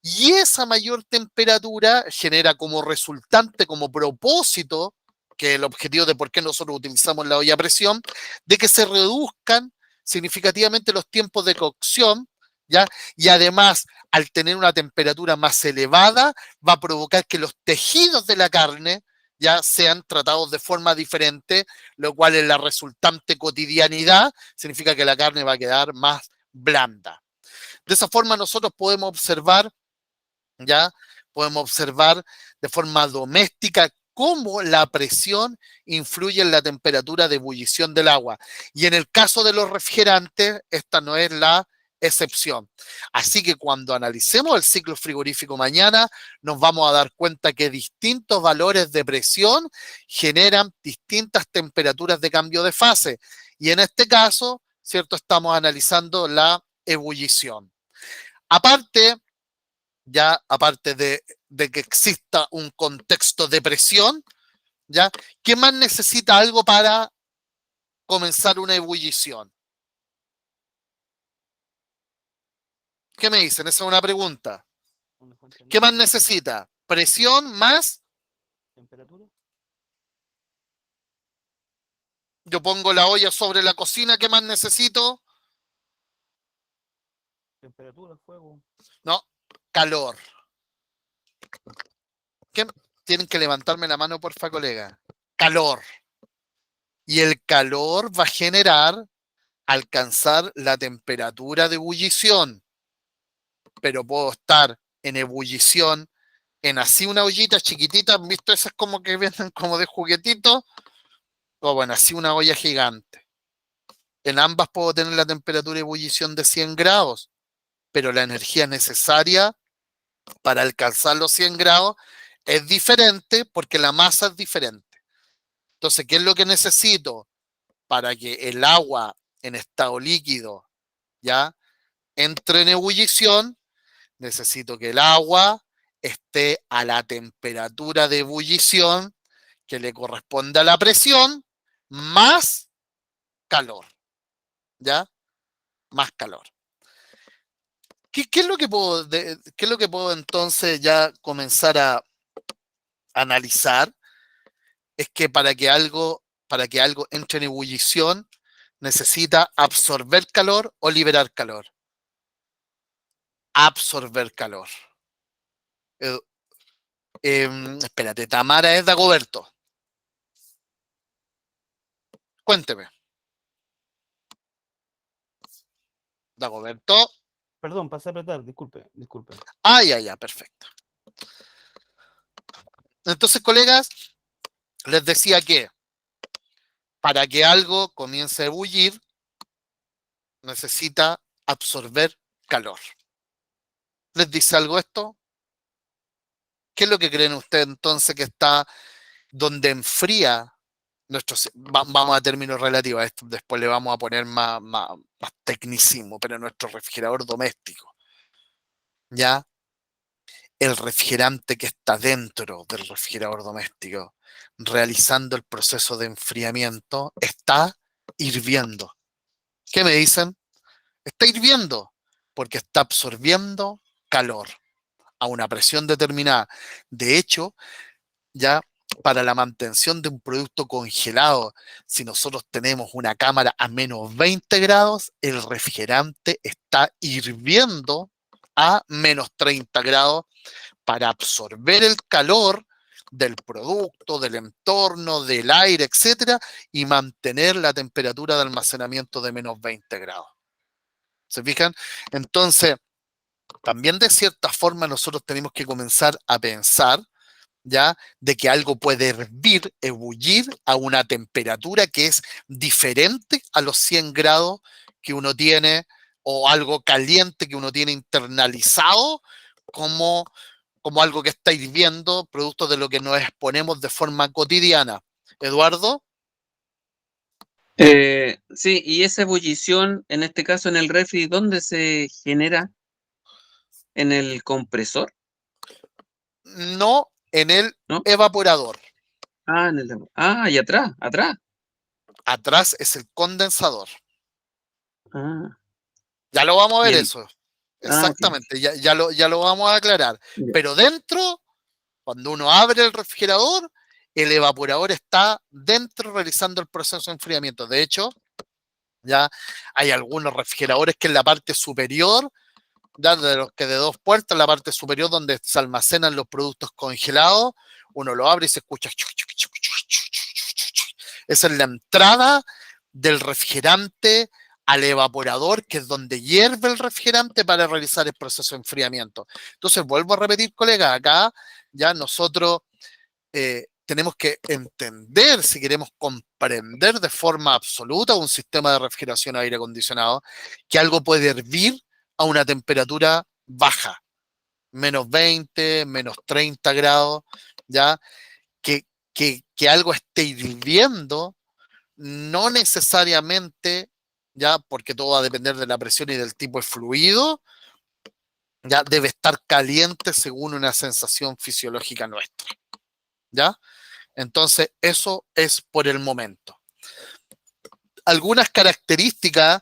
Y esa mayor temperatura genera como resultante, como propósito, que es el objetivo de por qué nosotros utilizamos la olla a presión, de que se reduzcan significativamente los tiempos de cocción, ¿ya? Y además, al tener una temperatura más elevada, va a provocar que los tejidos de la carne ya sean tratados de forma diferente, lo cual en la resultante cotidianidad significa que la carne va a quedar más blanda. De esa forma nosotros podemos observar, ¿ya? Podemos observar de forma doméstica cómo la presión influye en la temperatura de ebullición del agua. Y en el caso de los refrigerantes, esta no es la excepción. Así que cuando analicemos el ciclo frigorífico mañana, nos vamos a dar cuenta que distintos valores de presión generan distintas temperaturas de cambio de fase. Y en este caso, ¿cierto? Estamos analizando la ebullición. Aparte de que exista un contexto de presión, ¿ya? ¿Qué más necesita algo para comenzar una ebullición? ¿Qué me dicen? Esa es una pregunta. ¿Qué más necesita? ¿Presión más? ¿Temperatura? Yo pongo la olla sobre la cocina, ¿qué más necesito? Temperatura, fuego. No, calor. ¿Qué? Tienen que levantarme la mano, porfa, colega. Calor. Y el calor va a generar alcanzar la temperatura de ebullición. Pero puedo estar en ebullición, en así una ollita chiquitita, ¿han visto esas como que vienen como de juguetito? O bueno, así una olla gigante. En ambas puedo tener la temperatura de ebullición de 100 grados, pero la energía necesaria para alcanzar los 100 grados es diferente porque la masa es diferente. Entonces, ¿qué es lo que necesito para que el agua en estado líquido ya entre en ebullición? Necesito que el agua esté a la temperatura de ebullición que le corresponde a la presión más calor, ¿ya? Más calor. ¿Qué es lo que qué es lo que puedo entonces ya comenzar a analizar? Es que para que algo entre en ebullición necesita absorber calor o liberar calor. Absorber calor. Espérate, Tamara es Dagoberto. Cuénteme. Dagoberto. Perdón, pasé a apretar, disculpe, disculpe. Ah, ya, perfecto. Entonces, colegas, les decía que para que algo comience a ebullir, necesita absorber calor. ¿Les dice algo esto? ¿Qué es lo que creen ustedes entonces que está donde enfría vamos a términos relativos a esto, después le vamos a poner más tecnicismo, pero nuestro refrigerador doméstico, ¿ya? El refrigerante que está dentro del refrigerador doméstico, realizando el proceso de enfriamiento, está hirviendo. ¿Qué me dicen? Está hirviendo porque está absorbiendo calor a una presión determinada. De hecho, ya para la mantención de un producto congelado, si nosotros tenemos una cámara a menos 20 grados, el refrigerante está hirviendo a menos 30 grados para absorber el calor del producto, del entorno, del aire, etcétera, y mantener la temperatura de almacenamiento de menos 20 grados. ¿Se fijan? Entonces, también de cierta forma nosotros tenemos que comenzar a pensar, ¿ya? De que algo puede hervir, ebullir a una temperatura que es diferente a los 100 grados que uno tiene, o algo caliente que uno tiene internalizado como, como algo que está hirviendo, producto de lo que nos exponemos de forma cotidiana. Eduardo. Sí, y esa ebullición, en este caso en el refri, ¿dónde se genera? ¿En el compresor? No en el ¿No? evaporador. Ah, y atrás, atrás. Atrás es el condensador. Ah, Ya lo vamos a y ver el, eso. ok. Exactamente, ya lo vamos a aclarar. Ya. Pero dentro, cuando uno abre el refrigerador, el evaporador está dentro realizando el proceso de enfriamiento. De hecho, ya hay algunos refrigeradores que en la parte superior, ya de los que de dos puertas, en la parte superior donde se almacenan los productos congelados, uno lo abre y se escucha. Esa es la entrada del refrigerante al evaporador, que es donde hierve el refrigerante para realizar el proceso de enfriamiento. Entonces, vuelvo a repetir, colega, acá ya nosotros tenemos que entender, si queremos comprender de forma absoluta un sistema de refrigeración a aire acondicionado, que algo puede hervir a una temperatura baja, menos 20, menos 30 grados, ¿ya? Que algo esté hirviendo, no necesariamente, ya, porque todo va a depender de la presión y del tipo de fluido, ya debe estar caliente según una sensación fisiológica nuestra, ¿ya? Entonces, eso es por el momento. Algunas características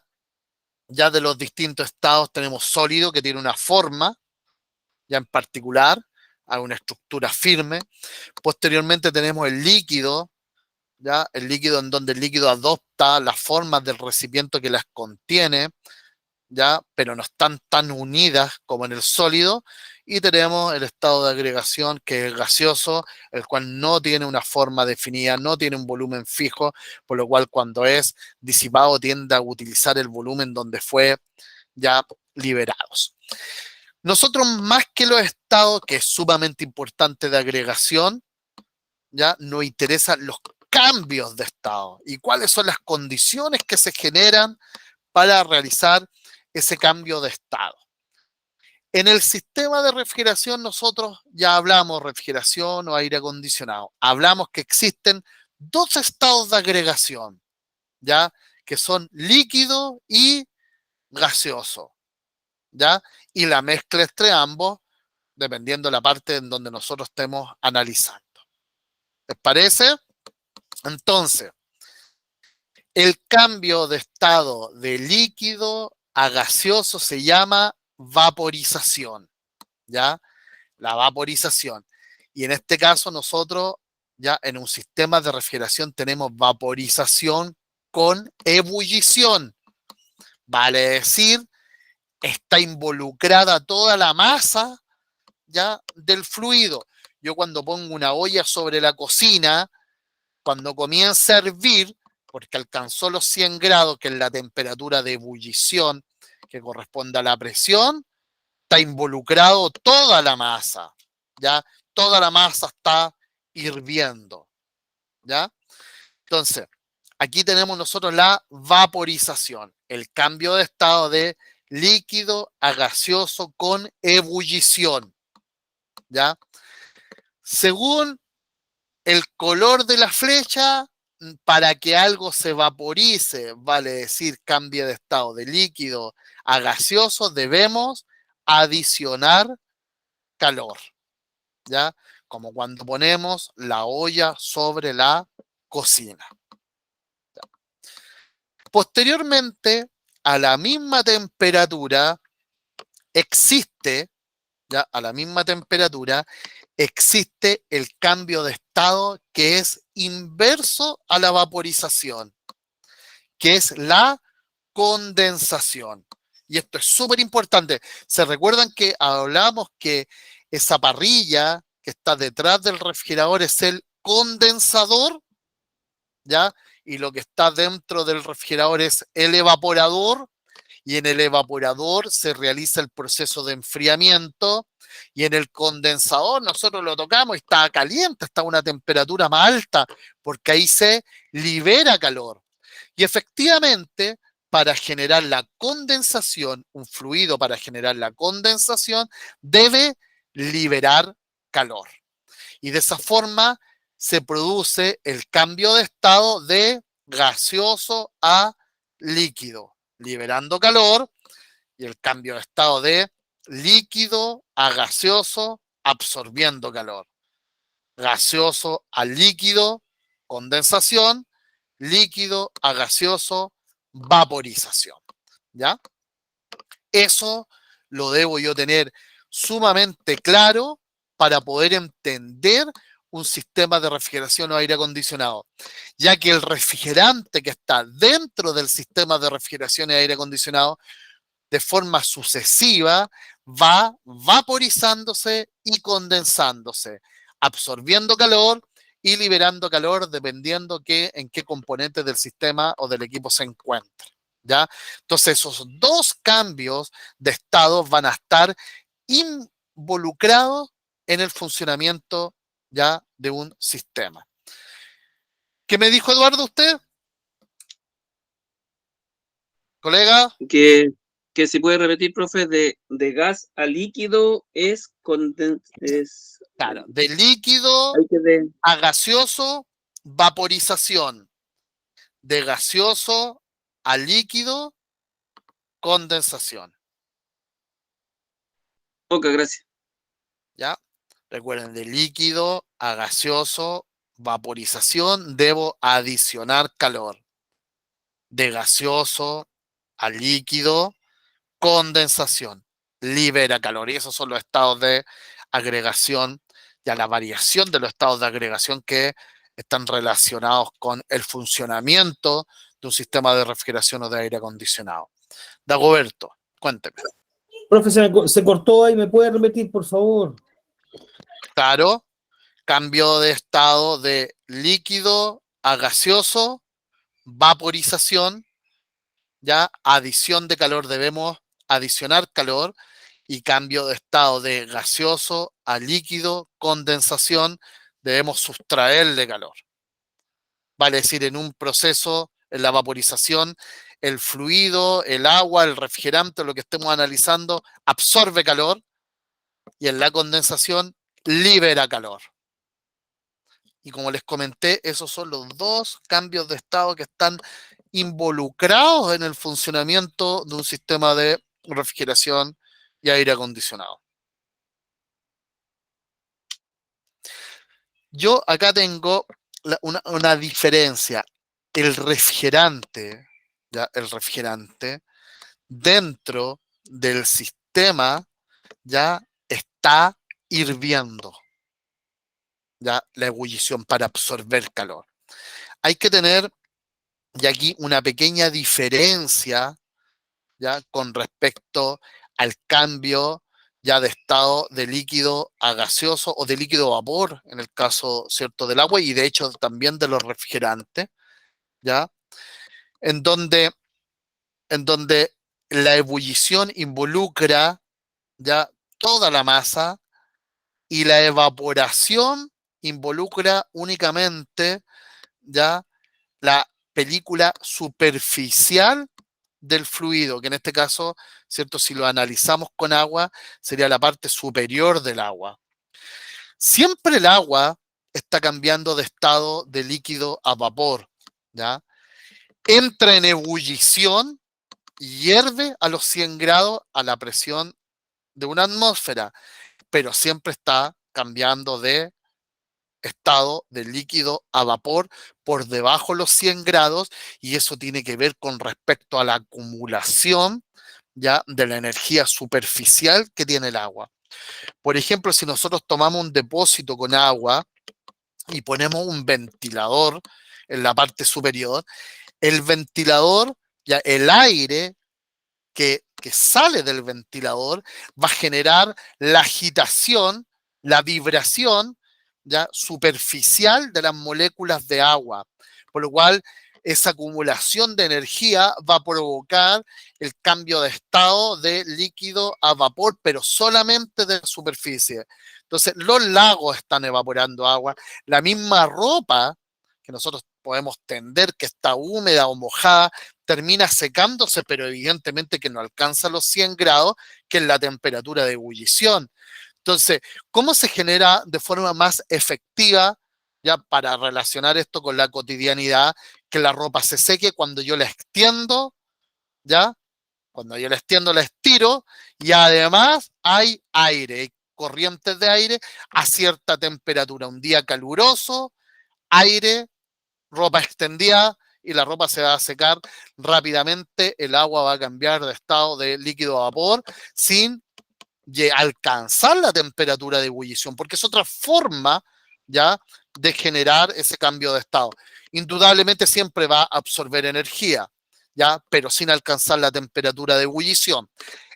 ya de los distintos estados: tenemos sólido, que tiene una forma, ya en particular, a una estructura firme. Posteriormente tenemos el líquido, ya el líquido en donde el líquido adopta las formas del recipiente que las contiene, ya, pero no están tan unidas como en el sólido. Y tenemos el estado de agregación, que es gaseoso, el cual no tiene una forma definida, no tiene un volumen fijo, por lo cual cuando es disipado tiende a utilizar el volumen donde fue ya liberados. Nosotros, más que los estados, que es sumamente importante de agregación, ya nos interesan los cambios de estado y cuáles son las condiciones que se generan para realizar ese cambio de estado. En el sistema de refrigeración nosotros ya hablamos refrigeración o aire acondicionado. Hablamos que existen dos estados de agregación, ¿ya? Que son líquido y gaseoso, ¿ya? Y la mezcla entre ambos, dependiendo de la parte en donde nosotros estemos analizando. ¿Les parece? Entonces, el cambio de estado de líquido a gaseoso se llama vaporización, ¿ya? La vaporización. Y en este caso nosotros ya en un sistema de refrigeración tenemos vaporización con ebullición. Vale decir, está involucrada toda la masa ya del fluido. Yo cuando pongo una olla sobre la cocina, cuando comienza a hervir, porque alcanzó los 100 grados, que es la temperatura de ebullición, que corresponde a la presión, está involucrado toda la masa, ¿ya? Toda la masa está hirviendo, ¿ya? Entonces, aquí tenemos nosotros la vaporización, el cambio de estado de líquido a gaseoso con ebullición, ¿ya? Según el color de la flecha, para que algo se vaporice, vale decir, cambie de estado de líquido a gaseoso, debemos adicionar calor, ¿ya? Como cuando ponemos la olla sobre la cocina. Posteriormente, a la misma temperatura, existe, ¿ya? A la misma temperatura, existe el cambio de estado que es inverso a la vaporización, que es la condensación. Y esto es súper importante. ¿Se recuerdan que hablamos que esa parrilla que está detrás del refrigerador es el condensador? ¿Ya? Y lo que está dentro del refrigerador es el evaporador, y en el evaporador se realiza el proceso de enfriamiento, y en el condensador nosotros lo tocamos y está caliente, está a una temperatura más alta, porque ahí se libera calor. Y efectivamente, para generar la condensación, un fluido para generar la condensación debe liberar calor. Y de esa forma se produce el cambio de estado de gaseoso a líquido, liberando calor, y el cambio de estado de líquido a gaseoso, absorbiendo calor. Gaseoso a líquido, condensación, líquido a gaseoso, vaporización. ¿Ya? Eso lo debo yo tener sumamente claro para poder entender un sistema de refrigeración o aire acondicionado, ya que el refrigerante que está dentro del sistema de refrigeración y aire acondicionado, de forma sucesiva, va vaporizándose y condensándose, absorbiendo calor y liberando calor dependiendo en qué componente del sistema o del equipo se encuentre, ¿ya? Entonces, esos dos cambios de estado van a estar involucrados en el funcionamiento, ¿ya?, de un sistema. ¿Qué me dijo Eduardo usted, colega? Que si puede repetir, profe, de gas a líquido Claro, de líquido hay que de, a gaseoso, vaporización. De gaseoso a líquido, condensación. ok, gracias. ¿Ya? Recuerden, de líquido a gaseoso, vaporización, debo adicionar calor. De gaseoso a líquido, condensación, libera calor. Y esos son los estados de agregación, ya la variación de los estados de agregación que están relacionados con el funcionamiento de un sistema de refrigeración o de aire acondicionado. Dagoberto, cuénteme. Profe, se cortó ahí, ¿me puede repetir, por favor? Claro, cambio de estado de líquido a gaseoso, vaporización, ya adición de calor, debemos adicionar calor, y cambio de estado de gaseoso a líquido, condensación, debemos sustraerle calor. Vale decir, en un proceso, en la vaporización, el fluido, el agua, el refrigerante, lo que estemos analizando, absorbe calor, y en la condensación libera calor. Y como les comenté, esos son los dos cambios de estado que están involucrados en el funcionamiento de un sistema de refrigeración y aire acondicionado. Yo acá tengo una diferencia. El refrigerante, ¿ya? El refrigerante dentro del sistema ya está hirviendo, ya la ebullición para absorber calor. Hay que tener y aquí una pequeña diferencia, ya con respecto al cambio ya de estado de líquido a gaseoso o de líquido a vapor, en el caso, cierto, del agua, y de hecho también de los refrigerantes, ya, en donde, en donde la ebullición involucra ya toda la masa y la evaporación involucra únicamente ya la película superficial del fluido, que en este caso, ¿cierto? Si lo analizamos con agua, sería la parte superior del agua. Siempre el agua está cambiando de estado de líquido a vapor, ¿ya? Entra en ebullición y hierve a los 100 grados a la presión de una atmósfera, pero siempre está cambiando de estado de líquido a vapor por debajo de los 100 grados, y eso tiene que ver con respecto a la acumulación ya de la energía superficial que tiene el agua. Por ejemplo, si nosotros tomamos un depósito con agua y ponemos un ventilador en la parte superior, el ventilador, ya el aire que sale del ventilador va a generar la agitación, la vibración ya superficial de las moléculas de agua, por lo cual esa acumulación de energía va a provocar el cambio de estado de líquido a vapor, pero solamente de la superficie. Entonces, los lagos están evaporando agua, la misma ropa que nosotros podemos tender, que está húmeda o mojada, termina secándose, pero evidentemente que no alcanza los 100 grados, que es la temperatura de ebullición. Entonces, ¿cómo se genera de forma más efectiva, ya para relacionar esto con la cotidianidad, que la ropa se seque cuando yo la extiendo, ya? Cuando yo la extiendo, la estiro, y además hay aire, hay corrientes de aire a cierta temperatura. Un día caluroso, aire, ropa extendida, y la ropa se va a secar rápidamente, el agua va a cambiar de estado de líquido a vapor sin alcanzar la temperatura de ebullición, porque es otra forma ya de generar ese cambio de estado. Indudablemente siempre va a absorber energía, ya, pero sin alcanzar la temperatura de ebullición.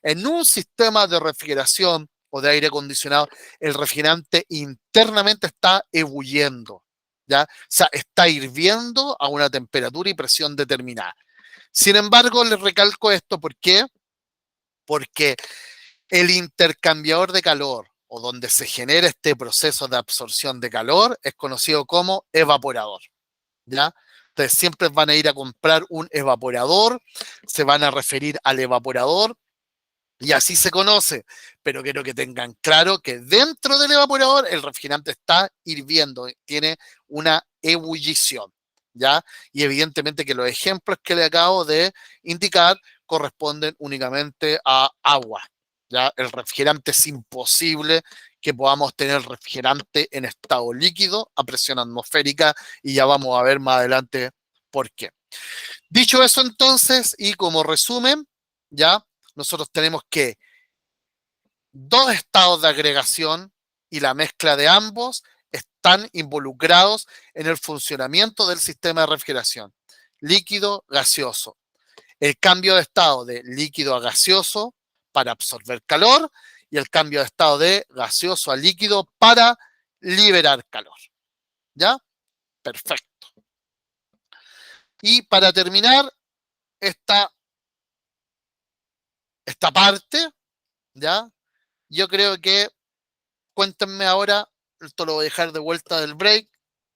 En un sistema de refrigeración o de aire acondicionado, el refrigerante internamente está ebulliendo, ¿ya? O sea, está hirviendo a una temperatura y presión determinada. Sin embargo, les recalco esto, ¿por qué? Porque el intercambiador de calor, o donde se genera este proceso de absorción de calor, es conocido como evaporador, ¿ya? Entonces siempre van a ir a comprar un evaporador, se van a referir al evaporador, y así se conoce, pero quiero que tengan claro que dentro del evaporador el refrigerante está hirviendo, tiene una ebullición, ¿ya? Y evidentemente que los ejemplos que le acabo de indicar corresponden únicamente a agua, ¿ya? El refrigerante es imposible que podamos tener refrigerante en estado líquido a presión atmosférica, y ya vamos a ver más adelante por qué. Dicho eso entonces, y como resumen, ya nosotros tenemos que dos estados de agregación y la mezcla de ambos están involucrados en el funcionamiento del sistema de refrigeración, líquido, gaseoso. El cambio de estado de líquido a gaseoso para absorber calor, y el cambio de estado de gaseoso a líquido para liberar calor. ¿Ya? Perfecto. Y para terminar esta parte, ¿ya? Yo creo que cuéntenme ahora, esto lo voy a dejar de vuelta del break,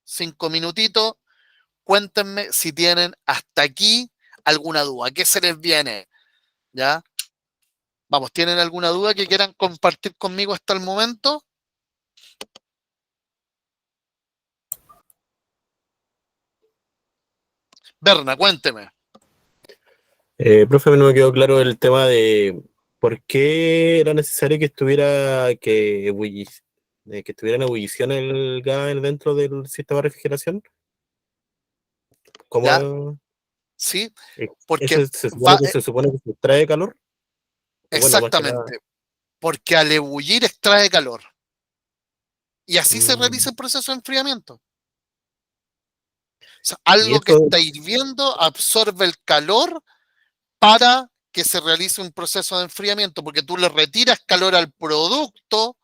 5 minutitos, cuéntenme si tienen hasta aquí alguna duda, ¿qué se les viene? ¿Ya? Vamos, ¿tienen alguna duda que quieran compartir conmigo hasta el momento? Berna, cuénteme. Profe, no me quedó claro el tema de por qué era necesario que que estuviera en ebullición el gas dentro del sistema de refrigeración. ¿Ya? ¿Cómo Sí, es? porque ¿Ese se supone que se extrae calor? O bueno, más que nada. exactamente, porque al ebullir extrae calor. Y así se Mm, realiza el proceso de enfriamiento. O sea, y algo que eso, está hirviendo absorbe el calor para que se realice un proceso de enfriamiento, porque tú le retiras calor al producto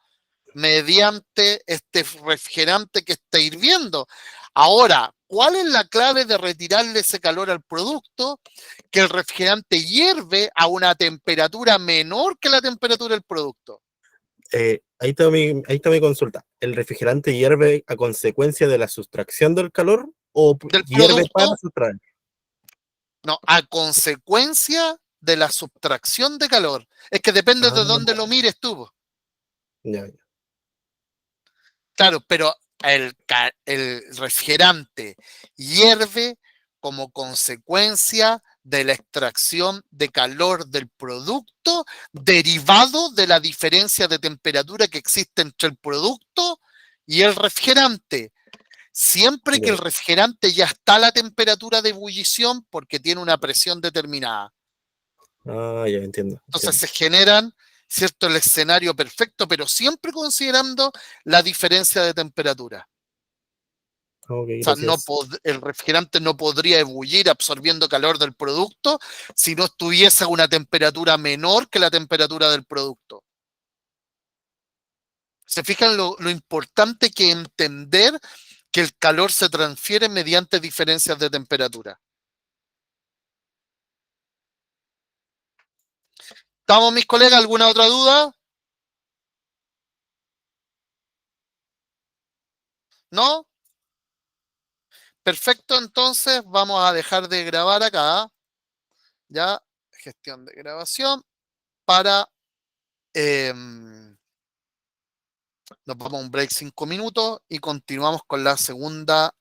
mediante este refrigerante que está hirviendo. Ahora, ¿cuál es la clave de retirarle ese calor al producto? Que el refrigerante hierve a una temperatura menor que la temperatura del producto. Ahí está mi consulta. ¿El refrigerante hierve a consecuencia de la sustracción del calor o Del hierve para producto, sustraer? no, a consecuencia de la subtracción de calor. Es que depende Ah, de dónde lo mires tú. ya, ya. Claro, pero el refrigerante hierve como consecuencia de la extracción de calor del producto derivado de la diferencia de temperatura que existe entre el producto y el refrigerante. Siempre que Ya. el refrigerante ya está a la temperatura de ebullición porque tiene una presión determinada. Ah, ya entiendo. Entonces Entiendo. se generan, ¿cierto?, el escenario perfecto, pero siempre considerando la diferencia de temperatura. Ok, O sea, gracias. el refrigerante no podría ebullir absorbiendo calor del producto si no estuviese a una temperatura menor que la temperatura del producto. ¿Se fijan lo importante que entender que el calor se transfiere mediante diferencias de temperatura? ¿Estamos, mis colegas? ¿Alguna otra duda? ¿No? Perfecto, entonces vamos a dejar de grabar acá. Ya, gestión de grabación para... nos vamos a un break 5 minutos y continuamos con la segunda